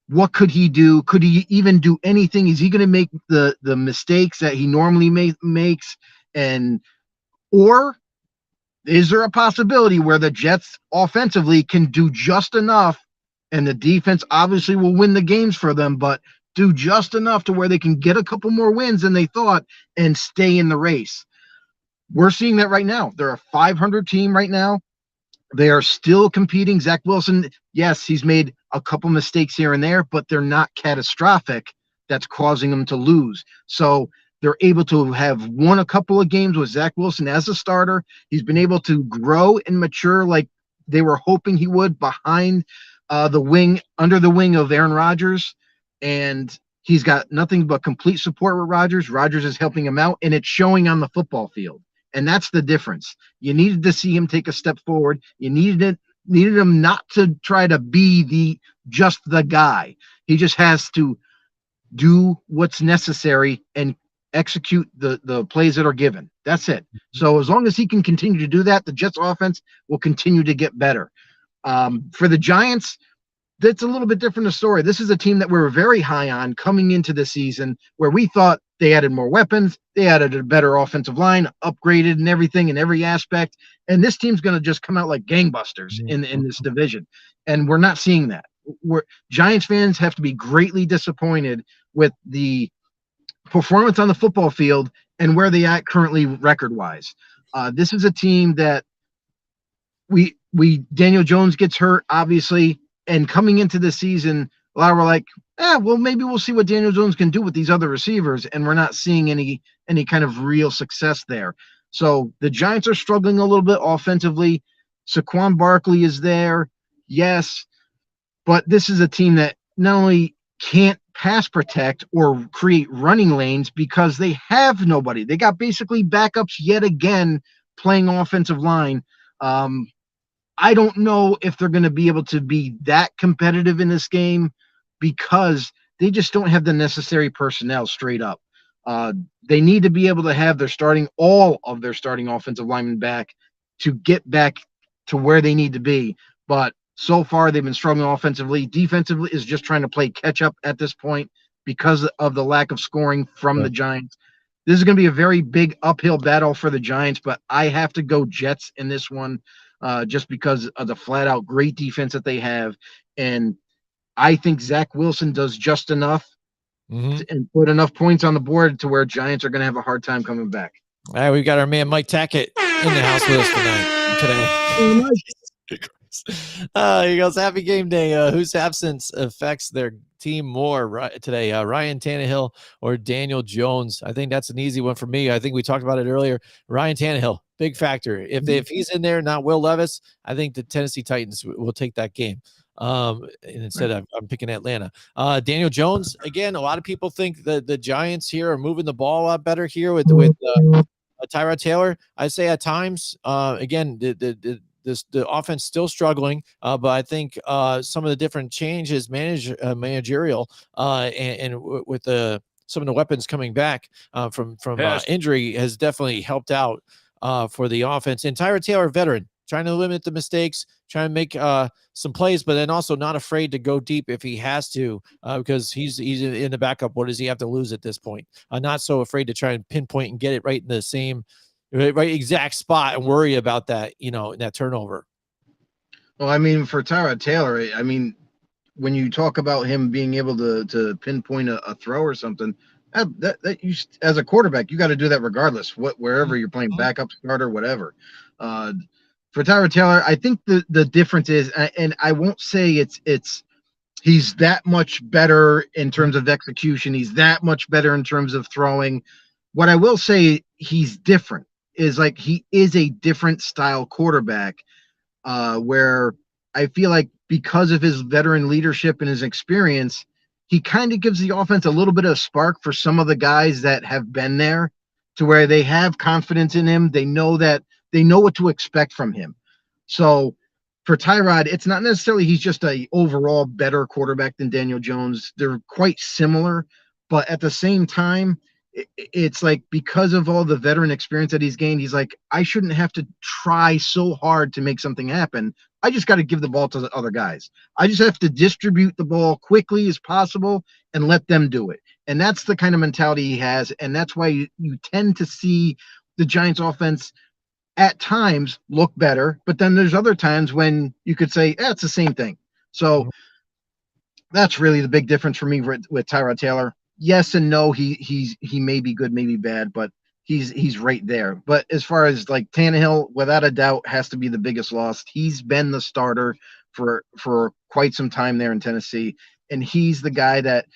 What could he do? Could he even do anything? Is he going to make the mistakes that he normally makes? And or is there a possibility where the Jets offensively can do just enough and the defense obviously will win the games for them, but do just enough to where they can get a couple more wins than they thought and stay in the race? We're seeing that right now. They're a 500 team right now. They are still competing. Zach Wilson, yes, he's made a couple mistakes here and there, but they're not catastrophic that's causing them to lose. So they're able to have won a couple of games with Zach Wilson as a starter. He's been able to grow and mature like they were hoping he would behind under the wing of Aaron Rodgers. And he's got nothing but complete support with Rodgers. Rodgers is helping him out, and it's showing on the football field. And that's the difference. You needed to see him take a step forward. You needed him not to try to be just the guy. He just has to do what's necessary and execute the plays that are given. That's it. So as long as he can continue to do that, the Jets offense will continue to get better. For the Giants, that's a little bit different a story. This is a team that we were very high on coming into the season, where we thought they added more weapons, they added a better offensive line, upgraded and everything in every aspect, and this team's going to just come out like gangbusters in this division. And we're not seeing that. Giants fans have to be greatly disappointed with the performance on the football field and where they at currently record-wise. This is a team that Daniel Jones gets hurt, obviously, and coming into the season, a lot were like, well, maybe we'll see what Daniel Jones can do with these other receivers, and we're not seeing any kind of real success there. So the Giants are struggling a little bit offensively. Saquon Barkley is there, yes, but this is a team that not only can't pass protect or create running lanes because they have nobody. They got basically backups yet again playing offensive line. I don't know if they're going to be able to be that competitive in this game because they just don't have the necessary personnel straight up. They need to be able to have all of their starting offensive linemen back to get back to where they need to be. But so far, they've been struggling offensively. Defensively is just trying to play catch up at this point because of the lack of scoring from the Giants. This is going to be a very big uphill battle for the Giants, but I have to go Jets in this one. Just because of the flat-out great defense that they have. And I think Zach Wilson does just enough and put enough points on the board to where Giants are going to have a hard time coming back. All right, we've got our man Mike Tackett in the house with us today. He goes, happy game day. Whose absence affects their team more today? Ryan Tannehill or Daniel Jones? I think that's an easy one for me. I think we talked about it earlier. Ryan Tannehill. Big factor. If he's in there, not Will Levis, I think the Tennessee Titans will take that game. And instead, I'm picking Atlanta. Daniel Jones, again, a lot of people think that the Giants here are moving the ball a lot better here with Tyrod Taylor. I say at times, again, the offense still struggling, but I think some of the different changes, managerial, and with some of the weapons coming back from injury has definitely helped out. For the offense. And Tyrod Taylor, veteran, trying to limit the mistakes, trying to make some plays, but then also not afraid to go deep if he has to, because he's in the backup. What does he have to lose at this point? Not so afraid to try and pinpoint and get it right in the same right exact spot and worry about that, that turnover. Well, I mean, for Tyrod Taylor, I mean, when you talk about him being able to pinpoint a throw or something, that you, as a quarterback, you got to do that regardless, wherever you're playing, backup, starter, whatever. For Tyrod Taylor, I think the difference is, and I won't say it's He's that much better in terms of execution. He's that much better in terms of throwing. What I will say, he's different. Is like he is a different style quarterback, where I feel like because of his veteran leadership and his experience, he kind of gives the offense a little bit of spark for some of the guys that have been there, to where they have confidence in him. They know what to expect from him. So for Tyrod, it's not necessarily he's just a overall better quarterback than Daniel Jones. They're quite similar, but at the same time, it's like because of all the veteran experience that he's gained, he's like, I shouldn't have to try so hard to make something happen. I just got to give the ball to the other guys. I just have to distribute the ball quickly as possible and let them do it. And that's the kind of mentality he has. And that's why you tend to see the Giants offense at times look better, but then there's other times when you could say, it's the same thing. So that's really the big difference for me with Tyrod Taylor. Yes and no, he may be good, maybe bad, but he's right there. But as far as like Tannehill, without a doubt, has to be the biggest loss. He's been the starter for quite some time there in Tennessee, and he's the guy that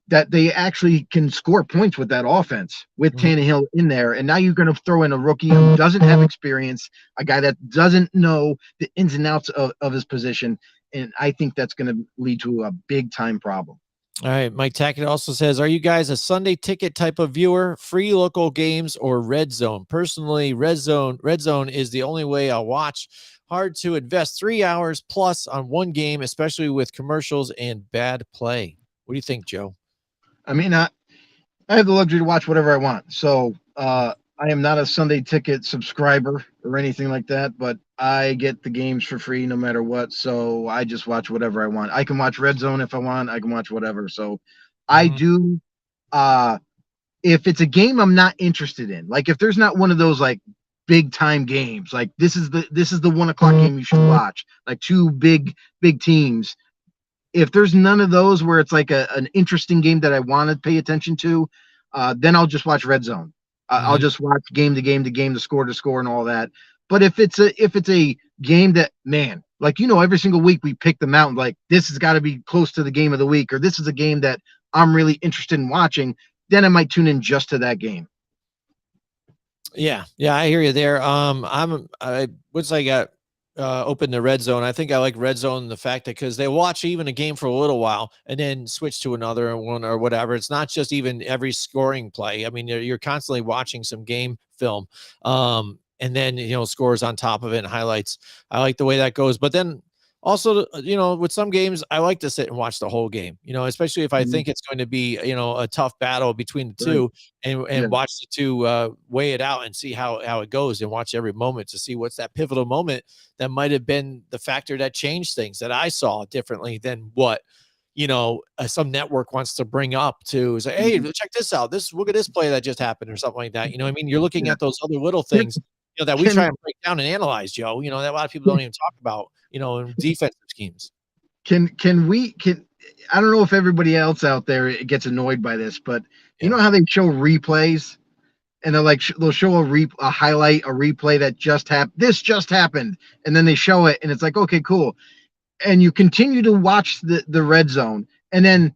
that they actually can score points with that offense with Tannehill in there. And now you're going to throw in a rookie who doesn't have experience, a guy that doesn't know the ins and outs of his position. And I think that's going to lead to a big time problem. All right. Mike Tackett also says, are you guys a Sunday ticket type of viewer, free local games or red zone? Personally, red zone is the only way I'll watch. Hard to invest 3 hours plus on one game, especially with commercials and bad play. What do you think, Joe? I mean, I have the luxury to watch whatever I want. So I am not a Sunday ticket subscriber or anything like that, but I get the games for free no matter what. So I just watch whatever I want. I can watch Red Zone if I want. I can watch whatever. So I do. If it's a game I'm not interested in, like if there's not one of those like big time games, like this is the 1 o'clock game you should watch, like two big teams. If there's none of those where it's like an interesting game that I want to pay attention to, then I'll just watch Red Zone. I'll just watch game to game, the score to score, and all that. But if it's a game that, man, like every single week we pick them out and like this has got to be close to the game of the week, or this is a game that I'm really interested in watching, then I might tune in just to that game. Yeah, I hear you there. Once I got open the Red Zone, I think I like Red Zone, the fact that because they watch even a game for a little while and then switch to another one or whatever. It's not just even every scoring play. I mean, you're constantly watching some game film, and then scores on top of it and highlights. I like the way that goes. But then also, with some games, I like to sit and watch the whole game, especially if I think it's going to be, a tough battle between the two, and watch the two weigh it out and see how it goes, and watch every moment to see what's that pivotal moment that might have been the factor that changed things that I saw differently than what, some network wants to bring up to say, hey, check this out. Look at this play that just happened or something like that. I mean, you're looking at those other little things that we try and break down and analyze, Joe, that a lot of people don't even talk about, in defensive schemes. Can I don't know if everybody else out there gets annoyed by this, but you know how they show replays and they're like, they'll show a highlight, a replay that just happened. This just happened. And then they show it and it's like, okay, cool. And you continue to watch the Red Zone. And then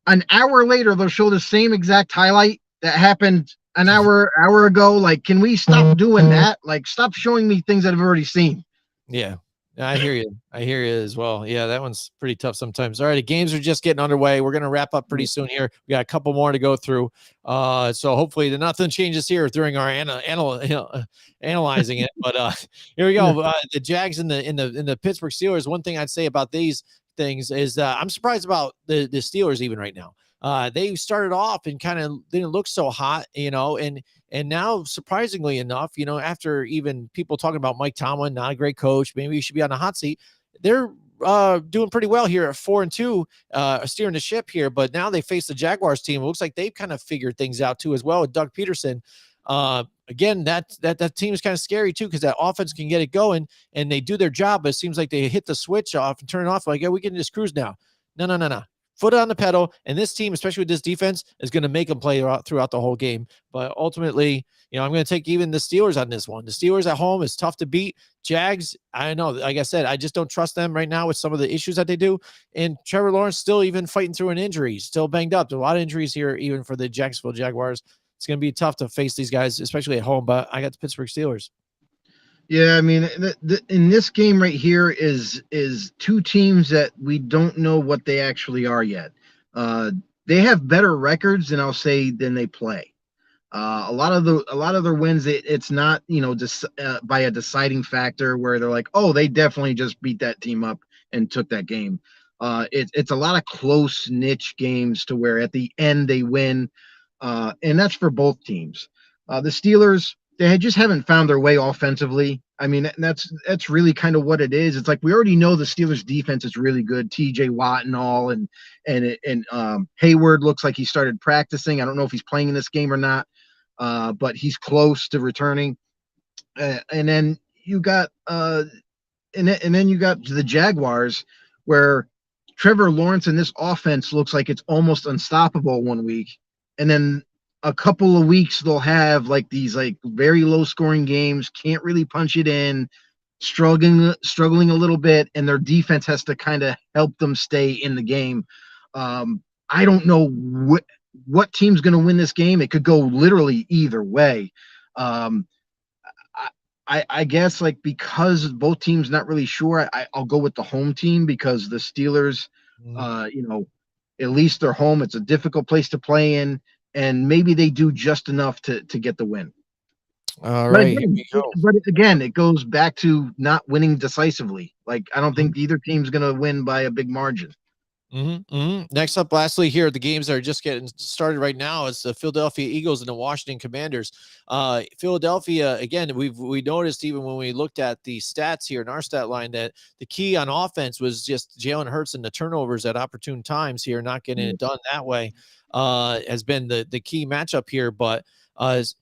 an hour later, they'll show the same exact highlight that happened an hour ago. Like, can we stop doing that? Like, stop showing me things that I've already seen. Yeah, I hear you. I hear you as well. Yeah, that one's pretty tough sometimes. All right, the games are just getting underway. We're going to wrap up pretty soon here. We got a couple more to go through. So hopefully nothing changes here during our analyzing it. But here we go. The Jags and the Pittsburgh Steelers. One thing I'd say about these things is I'm surprised about the Steelers even right now. They started off and kind of didn't look so hot, and now surprisingly enough, after even people talking about Mike Tomlin, not a great coach, maybe he should be on the hot seat. They're doing pretty well here at 4-2, steering the ship here. But now they face the Jaguars team. It looks like they've kind of figured things out too as well with Doug Peterson. Again, that team is kind of scary too, because that offense can get it going and they do their job. But it seems like they hit the switch off and turn it off. Like, yeah, we can just cruise now. No. foot on the pedal, and this team, especially with this defense, is going to make them play throughout the whole game. But ultimately, I'm going to take even the Steelers on this one. The Steelers at home is tough to beat. Jags, I don't know. Like I said, I just don't trust them right now with some of the issues that they do. And Trevor Lawrence still even fighting through an injury, still banged up. There's a lot of injuries here, even for the Jacksonville Jaguars. It's going to be tough to face these guys, especially at home. But I got the Pittsburgh Steelers. Yeah, I mean, in this game right here is two teams that we don't know what they actually are yet. They have better records, and I'll say, than they play. A lot of their wins, it's not by a deciding factor where they're like, oh, they definitely just beat that team up and took that game. It's a lot of close niche games to where at the end they win, and that's for both teams. The Steelers, they just haven't found their way offensively. I mean, that's really kind of what it is. It's like we already know the Steelers defense is really good. TJ Watt and all, and Hayward looks like he started practicing. I don't know if he's playing in this game or not, but he's close to returning. And then you got and then you got the Jaguars, where Trevor Lawrence in this offense looks like it's almost unstoppable one week, and then a couple of weeks they'll have like these like very low scoring games, can't really punch it in, struggling a little bit, and their defense has to kind of help them stay in the game. I don't know what team's going to win this game. It could go literally either way. I guess like because both teams not really sure, I'll go with the home team because the Steelers, at least they're home. It's a difficult place to play in. And maybe they do just enough to get the win. All right. But again, it goes back to not winning decisively. Like, I don't think either team's going to win by a big margin. Next up, lastly, here, the games are just getting started right now. It's the Philadelphia Eagles and the Washington Commanders. Philadelphia, again, we noticed even when we looked at the stats here in our stat line that the key on offense was just Jalen Hurts and the turnovers at opportune times here, not getting it done that way. Has been the key matchup here, but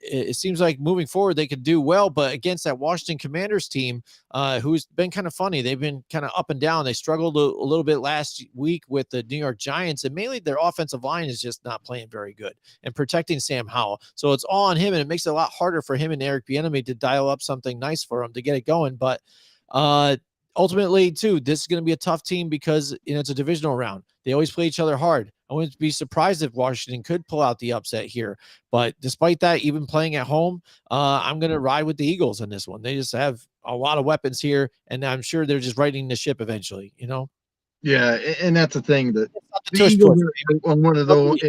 it seems like moving forward they could do well, but against that Washington Commanders team, who's been kind of funny, they've been kind of up and down. They struggled a little bit last week with the New York Giants, and mainly their offensive line is just not playing very good and protecting Sam Howell. So it's all on him, and it makes it a lot harder for him and Eric Bieniemy to dial up something nice for him to get it going. But ultimately, too, this is going to be a tough team because it's a divisional round. They always play each other hard. I wouldn't be surprised if Washington could pull out the upset here. But despite that, even playing at home, I'm going to ride with the Eagles in this one. They just have a lot of weapons here, and I'm sure they're just righting the ship eventually, Yeah, and that's the thing. That the Eagles are one of those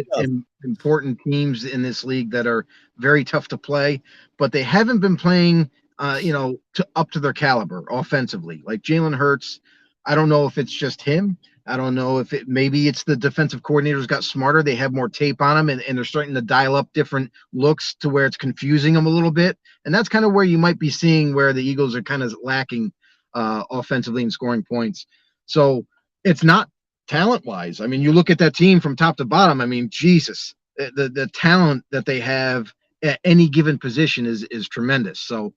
important teams in this league that are very tough to play, but they haven't been playing up to their caliber offensively. Like Jalen Hurts, I don't know if it's just him. I don't know if maybe it's the defensive coordinators got smarter. They have more tape on them, and they're starting to dial up different looks to where it's confusing them a little bit. And that's kind of where you might be seeing where the Eagles are kind of lacking offensively and scoring points. So it's not talent-wise. I mean, you look at that team from top to bottom. I mean, Jesus, the talent that they have at any given position is tremendous. So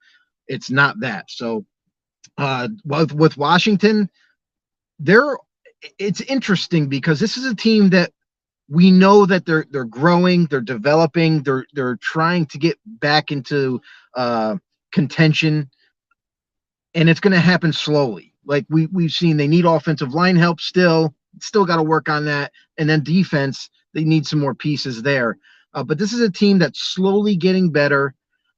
it's not that. So with Washington, it's interesting because this is a team that we know that they're growing, they're developing, they're trying to get back into contention, and it's going to happen slowly. Like we've seen, they need offensive line help still got to work on that, and then defense, they need some more pieces there. But this is a team that's slowly getting better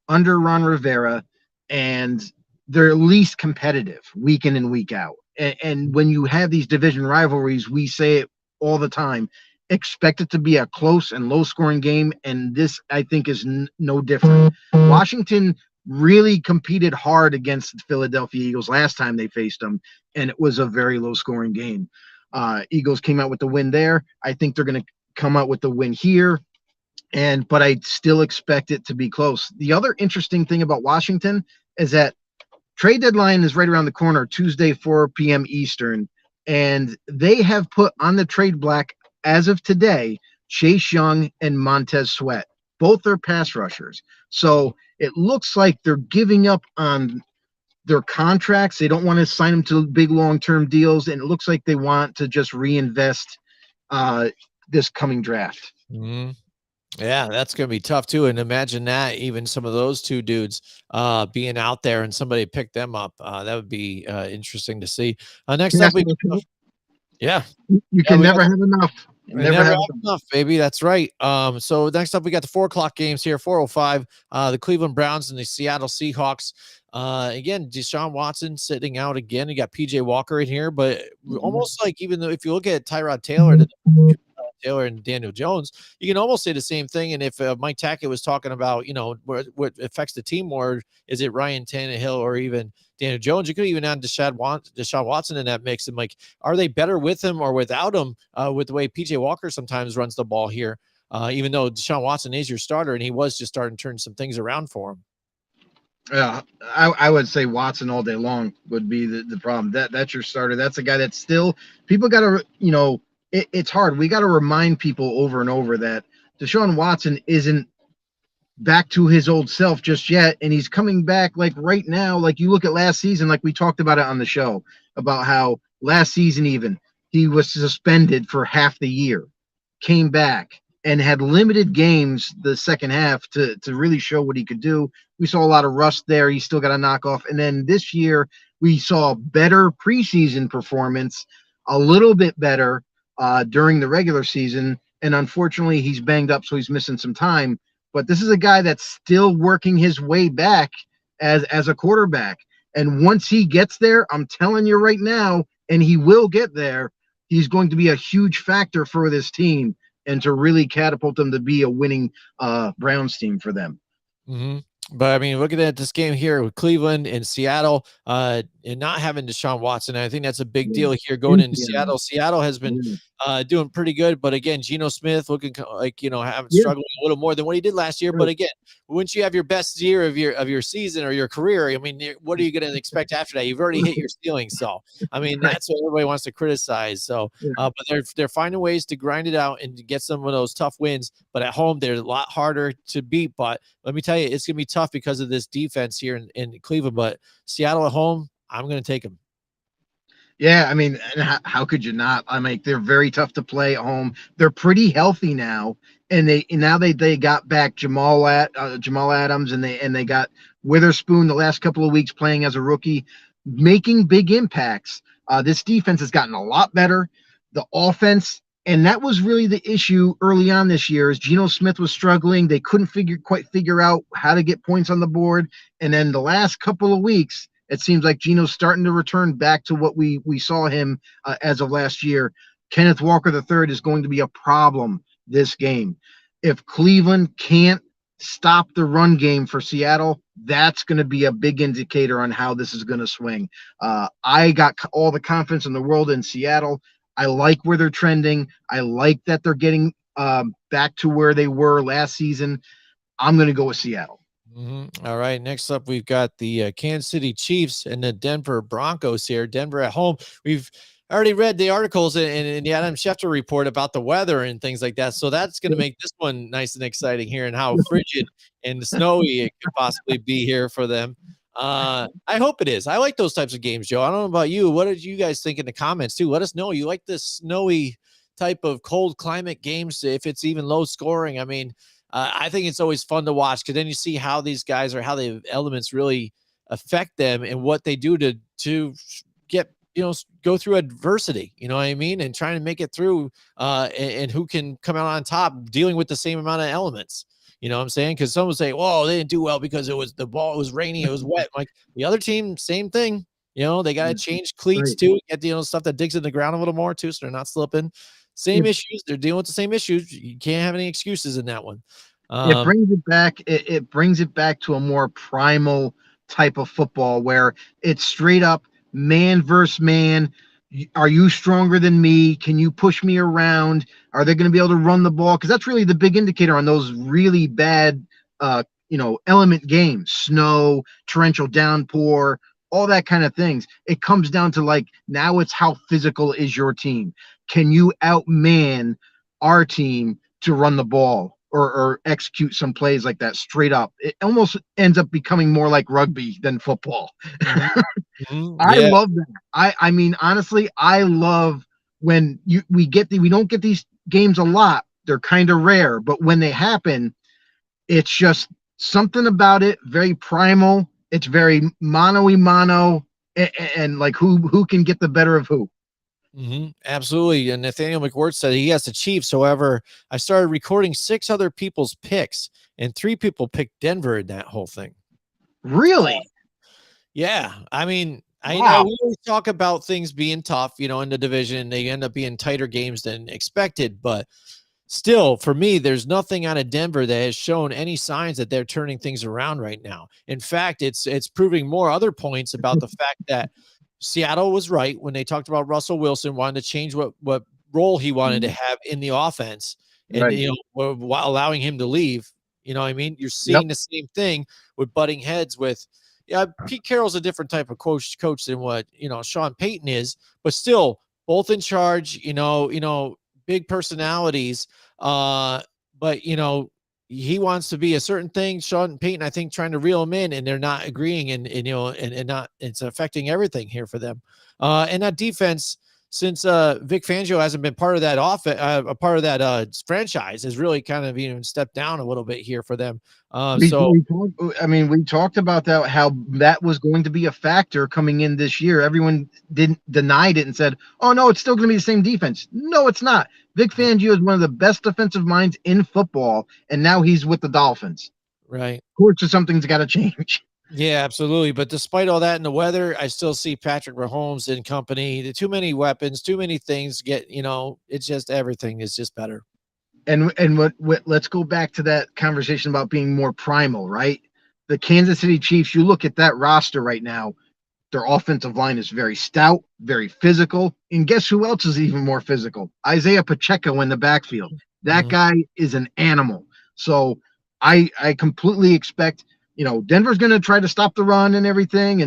under Ron Rivera, and they're at least competitive week in and week out. And when you have these division rivalries, we say it all the time, expect it to be a close and low-scoring game, and this, I think, is no different. Washington really competed hard against the Philadelphia Eagles last time they faced them, and it was a very low-scoring game. Eagles came out with the win there. I think they're going to come out with the win here, but I still expect it to be close. The other interesting thing about Washington is that trade deadline is right around the corner, Tuesday, 4 p.m. Eastern, and they have put on the trade block as of today Chase Young and Montez Sweat. Both are pass rushers. So it looks like they're giving up on their contracts. They don't want to sign them to big long-term deals, and it looks like they want to just reinvest this coming draft. Mhm. Yeah, that's going to be tough too. And imagine that even some of those two dudes being out there and somebody picked them up. That would be interesting to see. Next up, we yeah. You can never have enough. Never have enough, baby. That's right. So next up, we got the 4:00 games here, 4:05. The Cleveland Browns and the Seattle Seahawks. Again, Deshaun Watson sitting out again. You got PJ Walker in here, but almost like even though if you look at Tyrod Taylor and Daniel Jones, you can almost say the same thing. And if Mike Tackett was talking about, what affects the team more, is it Ryan Tannehill or even Daniel Jones? You could even add Deshaun Watson in that mix. And like, are they better with him or without him? With the way PJ Walker sometimes runs the ball here, even though Deshaun Watson is your starter and he was just starting to turn some things around for him. Yeah, I would say Watson all day long would be the problem. That's your starter. That's a guy that still people got to, it's hard. We got to remind people over and over that Deshaun Watson isn't back to his old self just yet. And he's coming back like right now. Like you look at last season, like we talked about it on the show about how last season, even he was suspended for half the year, came back and had limited games the second half to really show what he could do. We saw a lot of rust there. He still got a knockoff. And then this year we saw better preseason performance, a little bit better during the regular season. And unfortunately he's banged up, so he's missing some time. But this is a guy that's still working his way back as a quarterback. And once he gets there, I'm telling you right now, and he will get there, he's going to be a huge factor for this team and to really catapult them to be a winning Browns team for them. Mm-hmm. But I mean, looking at this game here with Cleveland and Seattle, and not having Deshaun Watson, I think that's a big deal here going into Seattle. Seattle has been doing pretty good, but again, Geno Smith looking like having struggling a little more than what he did last year. But again, once you have your best year of your season or your career, I mean, what are you going to expect after that? You've already hit your ceiling, so I mean, that's what everybody wants to criticize. So, but they're finding ways to grind it out and to get some of those tough wins. But at home, they're a lot harder to beat. But let me tell you, it's going to be tough because of this defense here in Cleveland. But Seattle at home, I'm going to take them. Yeah, I mean, how could you not? I mean, they're very tough to play at home. They're pretty healthy now, and they got back Jamal Adams, and they got Witherspoon the last couple of weeks playing as a rookie, making big impacts. This defense has gotten a lot better. The offense, and that was really the issue early on this year, is Geno Smith was struggling. They couldn't quite figure out how to get points on the board, and then the last couple of weeks, it seems like Geno's starting to return back to what we saw him as of last year. Kenneth Walker III is going to be a problem this game. If Cleveland can't stop the run game for Seattle, that's going to be a big indicator on how this is going to swing. I got all the confidence in the world in Seattle. I like where they're trending. I like that they're getting back to where they were last season. I'm going to go with Seattle. Mm-hmm. All right. Next up, we've got the Kansas City Chiefs and the Denver Broncos here. Denver at home. We've already read the articles in the Adam Schefter report about the weather and things like that. So that's going to make this one nice and exciting here and how frigid and snowy it could possibly be here for them. I hope it is. I like those types of games, Joe. I don't know about you. What did you guys think in the comments too? Let us know. You like this snowy type of cold climate games, if it's even low scoring. I mean, I think it's always fun to watch because then you see how these guys how the elements really affect them and what they do to get, go through adversity, you know what I mean? And trying to make it through and who can come out on top dealing with the same amount of elements. You know what I'm saying? Because some will say, "Whoa, they didn't do well because it was rainy, it was wet." Like the other team, same thing. They got to change cleats too, get stuff that digs in the ground a little more too, so they're not slipping. Same issues. They're dealing with the same issues. You can't have any excuses in that one. It brings it back. It brings it back to a more primal type of football where it's straight up man versus man. Are you stronger than me? Can you push me around? Are they going to be able to run the ball? Because that's really the big indicator on those really bad, element games, snow, torrential downpour, all that kind of things. It comes down to now it's how physical is your team? Can you outman our team to run the ball or execute some plays like that straight up? It almost ends up becoming more like rugby than football. Mm-hmm. I love that. I mean, honestly, I love when we don't get these games a lot. They're kind of rare, but when they happen, it's just something about it. Very primal. It's very mano y mano, and like who can get the better of who. Absolutely. And Nathaniel McWhort said he has the Chiefs. However, I started recording 6 other people's picks, and 3 people picked Denver in that whole thing. Really? Yeah. I mean, I Wow. know we always talk about things being tough, in the division. They end up being tighter games than expected. But still, for me, there's nothing out of Denver that has shown any signs that they're turning things around right now. In fact, it's proving more other points about the fact that Seattle was right when they talked about Russell Wilson wanting to change what role he wanted to have in the offense, and Right. while allowing him to leave. You know what I mean? You're seeing the same thing with butting heads with. Yeah, Pete Carroll's a different type of coach than what Sean Payton is, but still both in charge. Big personalities. But he wants to be a certain thing. Sean Payton, I think, trying to reel him in, and they're not agreeing, and not, it's affecting everything here for them. And that defense, since Vic Fangio hasn't been part of that a part of that franchise, has really kind of even stepped down a little bit here for them. We talked about that, how that was going to be a factor coming in this year. Everyone denied it and said, "Oh no, it's still going to be the same defense." No, it's not. Vic Fangio is one of the best defensive minds in football, and now he's with the Dolphins. Right. Of course, something's got to change. Yeah, absolutely. But despite all that in the weather, I still see Patrick Mahomes and company. Too many weapons, too many things. It's just everything is just better. And let's go back to that conversation about being more primal, right? The Kansas City Chiefs, you look at that roster right now, their offensive line is very stout, very physical. And guess who else is even more physical? Isaiah Pacheco in the backfield. That guy is an animal. So I completely expect, Denver's going to try to stop the run and everything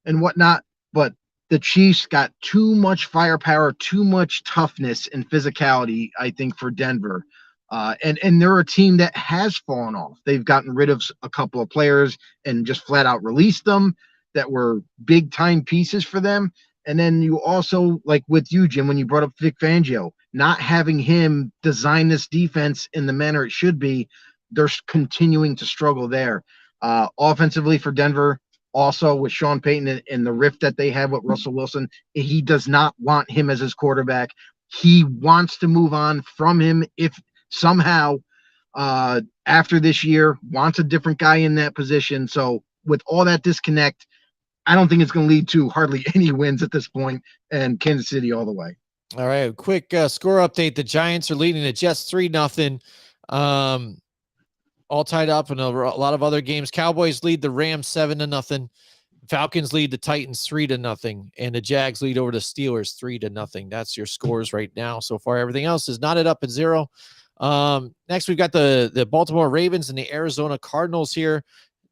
and whatnot. But the Chiefs got too much firepower, too much toughness and physicality, I think, for Denver. And they're a team that has fallen off. They've gotten rid of a couple of players and just flat out released them that were big time pieces for them. And then you also, like with you, Jim, when you brought up Vic Fangio, not having him design this defense in the manner it should be, they're continuing to struggle there. Offensively for Denver, also with Sean Payton and the rift that they have with Russell Wilson, he does not want him as his quarterback. He wants to move on from him if somehow after this year, wants a different guy in that position. So with all that disconnect, I don't think it's going to lead to hardly any wins at this point, and Kansas City all the way. All right, quick score update. The Giants are leading the Jets 3-0. All tied up in a lot of other games. Cowboys lead the Rams 7-0. Falcons lead the Titans 3-0, and the Jags lead over the Steelers 3-0. That's your scores right now so far. Everything else is knotted up at 0. Next, we've got the Baltimore Ravens and the Arizona Cardinals here.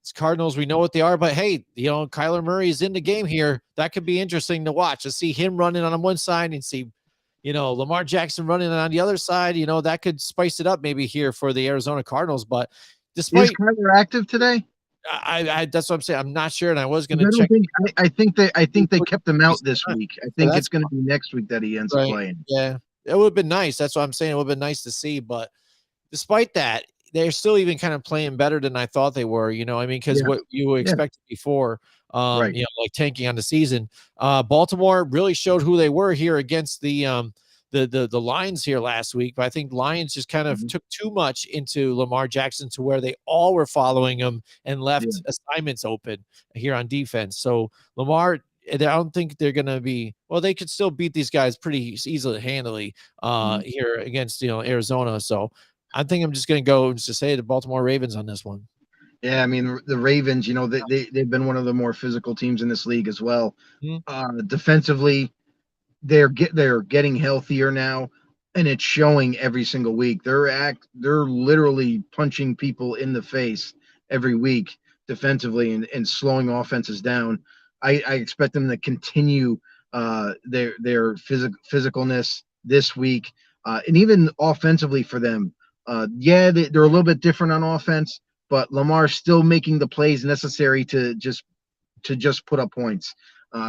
It's Cardinals, we know what they are, but hey, Kyler Murray is in the game here. That could be interesting to watch, to see him running on one side and see, Lamar Jackson running on the other side. That could spice it up maybe here for the Arizona Cardinals. But despite, is Kyler active today? I that's what I'm saying. I'm not sure, and I was going to check. I think they kept him out this week. I think it's going to be next week that he ends up playing. Yeah, it would have been nice. That's what I'm saying. It would have been nice to see. But despite that, they're still even kind of playing better than I thought they were, because what you expected before, like tanking on the season. Baltimore really showed who they were here against the Lions here last week. But I think Lions just kind of took too much into Lamar Jackson to where they all were following him and left assignments open here on defense. So Lamar, I don't think they're going to be, they could still beat these guys pretty easily, handily here against, Arizona. So I think I'm just going to go and just say the Baltimore Ravens on this one. Yeah, I mean, the Ravens, they've been one of the more physical teams in this league as well. Defensively, they're getting healthier now, and it's showing every single week. They're literally punching people in the face every week defensively and slowing offenses down. I expect them to continue their physicalness this week, and even offensively for them. They're a little bit different on offense, but Lamar's still making the plays necessary to just put up points.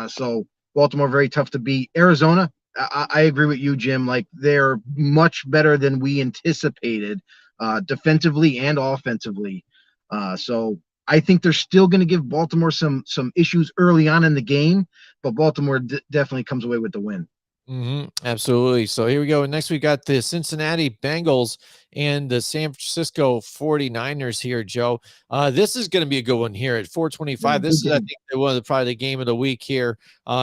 So Baltimore very tough to beat. Arizona, I agree with you, Jim. Like they're much better than we anticipated, defensively and offensively. So I think they're still going to give Baltimore some issues early on in the game, but Baltimore definitely comes away with the win. Absolutely. So here we go. Next, we got the Cincinnati Bengals and the San Francisco 49ers here, Joe. This is going to be a good one here at 425. This is, I think, one of probably the game of the week here.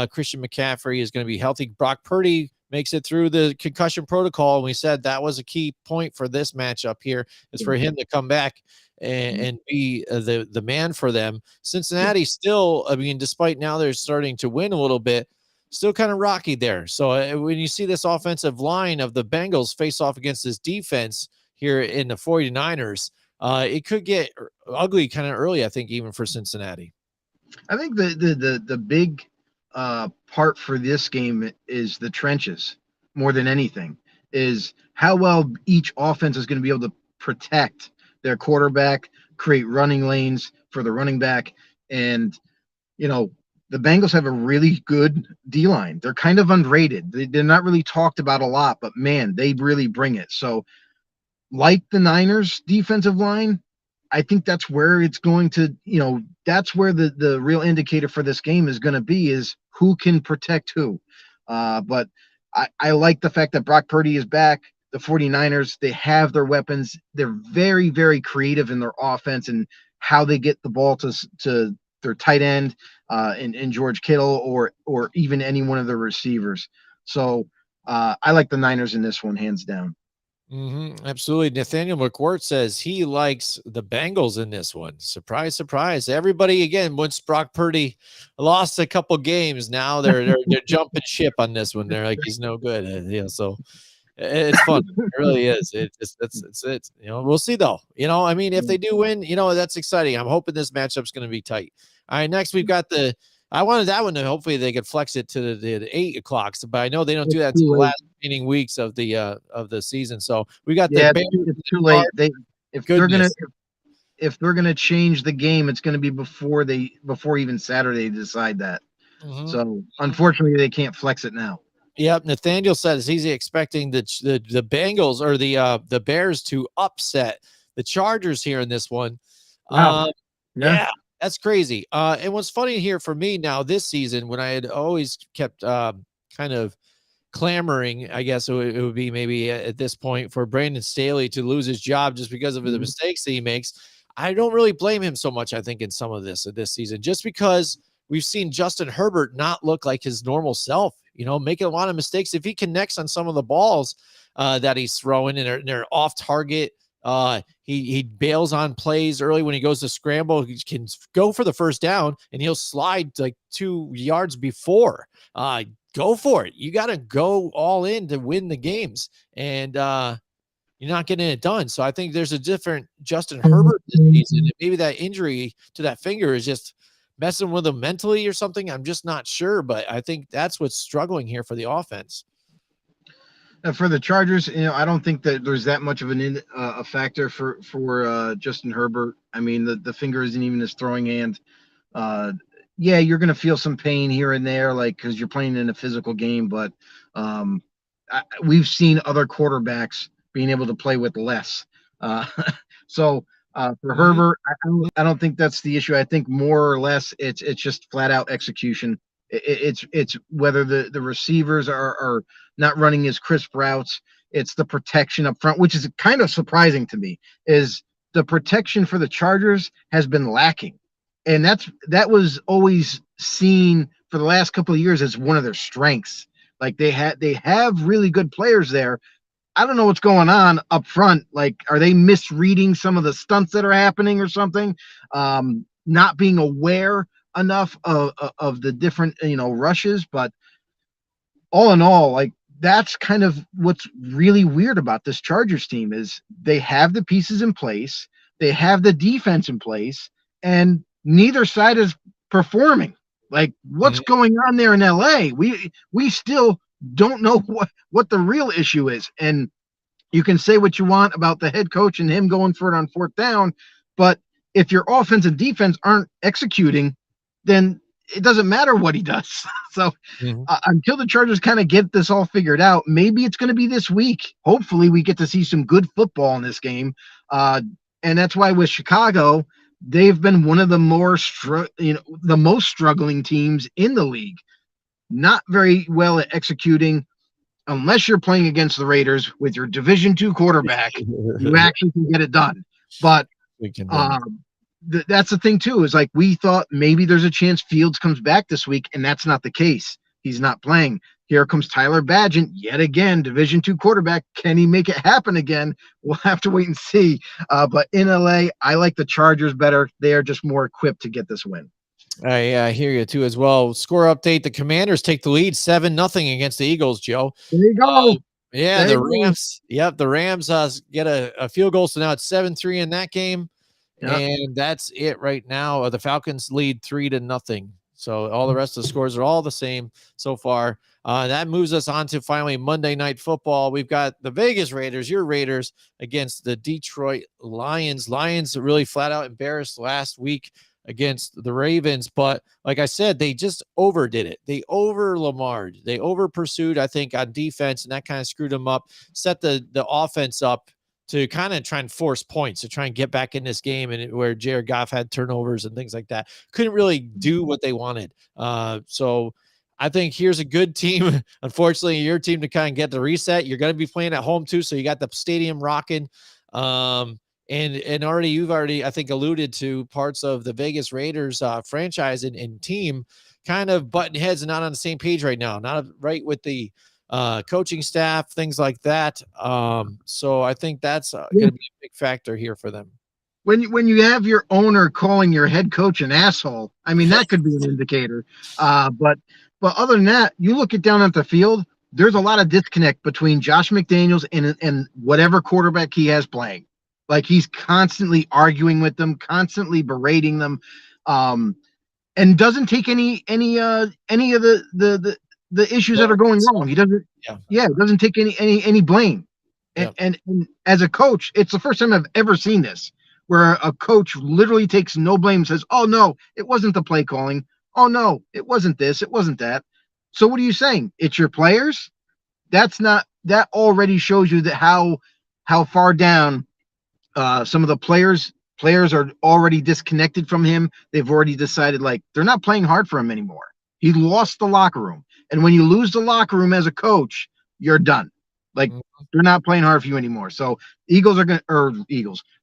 Christian McCaffrey is going to be healthy. Brock Purdy makes it through the concussion protocol. And we said that was a key point for this matchup here, is for him to come back and be the man for them. Cincinnati still, I mean, despite now they're starting to win a little bit, still kind of rocky there. So when you see this offensive line of the Bengals face off against this defense here in the 49ers, it could get ugly kind of early, I think, even for Cincinnati. I think the big part for this game is the trenches more than anything, is how well each offense is going to be able to protect their quarterback, create running lanes for the running back. And, you know, the Bengals have a really good D-line. They're kind of underrated. They're not really talked about a lot, but man, they really bring it. So like the Niners defensive line, I think that's where it's going to, that's where the real indicator for this game is going to be, is who can protect who. But I like the fact that Brock Purdy is back. The 49ers, they have their weapons. They're very, very creative in their offense and how they get the ball to their tight end in George Kittle or even any one of the receivers. So I like the Niners in this one, hands down. Absolutely. Nathaniel McWhort says he likes the Bengals in this one. Surprise, surprise. Everybody, again, once Brock Purdy lost a couple games, now they're jumping ship on this one. They're like, he's no good. So it's fun. It really is. It's we'll see though. I mean, if they do win, that's exciting. I'm hoping this matchup's going to be tight. All right, next we've got I wanted that one to hopefully they could flex it to the 8 o'clock, but I know they don't do that to the last remaining weeks of the season. So we got it's too late. If they're gonna change the game, it's gonna be before even Saturday decide that. So unfortunately, they can't flex it now. Yep, Nathaniel says he's expecting the Bengals or the Bears to upset the Chargers here in this one. Wow. Yeah. That's crazy. And what's funny here for me now this season, when I had always kept kind of clamoring, I guess it would be maybe at this point, for Brandon Staley to lose his job just because of the mistakes that he makes. I don't really blame him so much, I think, in some of this season, just because we've seen Justin Herbert not look like his normal self, making a lot of mistakes. If he connects on some of the balls that he's throwing and they're off target, he bails on plays early when he goes to scramble. He can go for the first down and he'll slide like 2 yards before. Go for it. You got to go all in to win the games, and you're not getting it done. So I think there's a different Justin Herbert this season. And maybe that injury to that finger is just messing with him mentally or something. I'm just not sure, but I think that's what's struggling here for the offense. For the Chargers, I don't think that there's that much of a factor for Justin Herbert. I mean, the finger isn't even his throwing hand. Yeah, you're going to feel some pain here and there, like, because you're playing in a physical game. But we've seen other quarterbacks being able to play with less. So for Herbert, I don't think that's the issue. I think more or less it's just flat out execution. It's whether the receivers are not running as crisp routes. It's the protection up front, which is kind of surprising to me, is the protection for the Chargers has been lacking. And that was always seen for the last couple of years as one of their strengths. Like they have really good players there. I don't know what's going on up front. Like, are they misreading some of the stunts that are happening or something? Not being aware enough of the different rushes. But all in all, like, that's kind of what's really weird about this Chargers team, is they have the pieces in place, they have the defense in place, and neither side is performing. Like, what's going on there in LA? We still don't know what the real issue is. And you can say what you want about the head coach and him going for it on 4th down, but if your offense and defense aren't executing, then it doesn't matter what he does. So Mhm. until the Chargers kind of get this all figured out, maybe it's going to be this week. Hopefully, we get to see some good football in this game, and that's why with Chicago, they've been one of the the most struggling teams in the league. Not very well at executing. Unless you're playing against the Raiders with your Division II quarterback, you actually can get it done. But We can, that's the thing too, is like we thought maybe there's a chance Fields comes back this week, and that's not the case. He's not playing. Here comes Tyler Badgett yet again, Division II quarterback. Can he make it happen again? We'll have to wait and see. But in LA, I like the Chargers better. They are just more equipped to get this win. I hear you too as well. Score update: the Commanders take the lead 7-0 against the Eagles. Joe. There you go. Yeah, There the you go. Rams. Yep, the Rams get a field goal, so now it's 7-3 in that game, Yep. and that's it right now. The Falcons lead 3-0. So all the rest of the scores are all the same so far. That moves us on to finally Monday Night Football. We've got the Vegas Raiders, your Raiders, against the Detroit Lions. Lions really flat out embarrassed last week against the Ravens, but like I said, they just overdid it. They over Lamar, they over pursued, I think, on defense, and that kind of screwed them up, set the offense up to kind of try and force points to try and get back in this game, and where Jared Goff had turnovers and things like that. Couldn't really do what they wanted. So I think here's a good team. Unfortunately, your team to kind of get the reset. You're going to be playing at home too, so you got the stadium rocking. And already you've already, I think, alluded to parts of the Vegas Raiders franchise and team kind of button heads and not on the same page right now, not right with the coaching staff, things like that. So I think that's going to be a big factor here for them. When you have your owner calling your head coach an asshole, I mean, that could be an indicator. But other than that, you look it down at the field, there's a lot of disconnect between Josh McDaniels and whatever quarterback he has playing. Like, he's constantly arguing with them, constantly berating them, and doesn't take any of the issues that are going wrong. He doesn't. Yeah, doesn't take any blame. And as a coach, it's the first time I've ever seen this, where a coach literally takes no blame, says, "Oh no, it wasn't the play calling. Oh no, it wasn't this, it wasn't that." So what are you saying? It's your players? That already shows you that how far down some of the players are already disconnected from him. They've already decided, like, they're not playing hard for him anymore. He lost the locker room. And when you lose the locker room as a coach, you're done. Like, they're not playing hard for you anymore. So the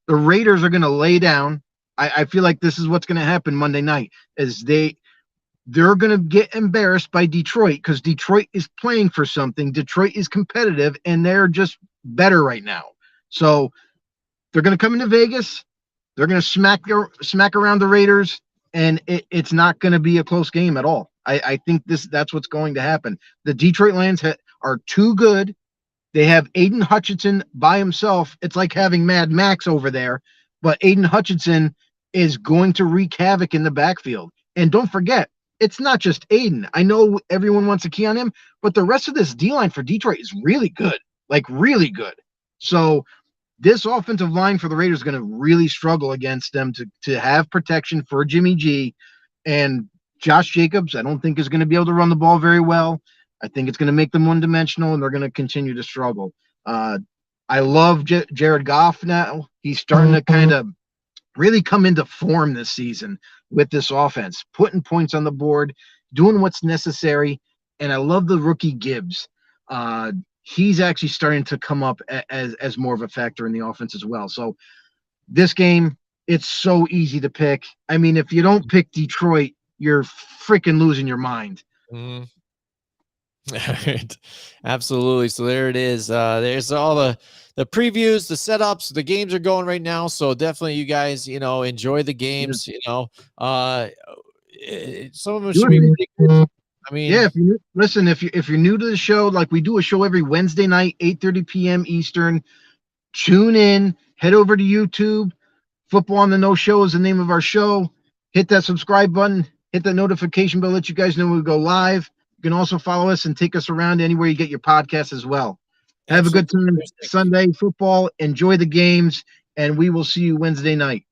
Raiders are going to lay down. I feel like this is what's going to happen Monday night, is they're going to get embarrassed by Detroit, because Detroit is playing for something. Detroit is competitive, and they're just better right now. So they're going to come into Vegas. They're going to smack around the Raiders, and it's not going to be a close game at all. I think that's what's going to happen. The Detroit Lions are too good. They have Aiden Hutchinson by himself. It's like having Mad Max over there, but Aiden Hutchinson is going to wreak havoc in the backfield. And don't forget, it's not just Aiden. I know everyone wants to key on him, but the rest of this D-line for Detroit is really good, like really good. So this offensive line for the Raiders is going to really struggle against them to have protection for Jimmy G. And Josh Jacobs, I don't think, is going to be able to run the ball very well. I think it's going to make them one-dimensional, and they're going to continue to struggle. I love Jared Goff now. He's starting to kind of really come into form this season with this offense, putting points on the board, doing what's necessary. And I love the rookie Gibbs. He's actually starting to come up as more of a factor in the offense as well. So this game, it's so easy to pick. I mean, if you don't pick Detroit, you're freaking losing your mind. Mm-hmm. All right. Absolutely. So there it is. There's all the previews, the setups, the games are going right now. So definitely you guys, enjoy the games, some of them should be really good. I mean, yeah, if you're new to the show, like, we do a show every Wednesday night, 8:30 p.m. Eastern. Tune in, head over to YouTube. Football on the No Show is the name of our show. Hit that subscribe button, hit that notification bell, let you guys know when we go live. You can also follow us and take us around anywhere you get your podcasts as well. Have a good time Sunday football. Enjoy the games, and we will see you Wednesday night.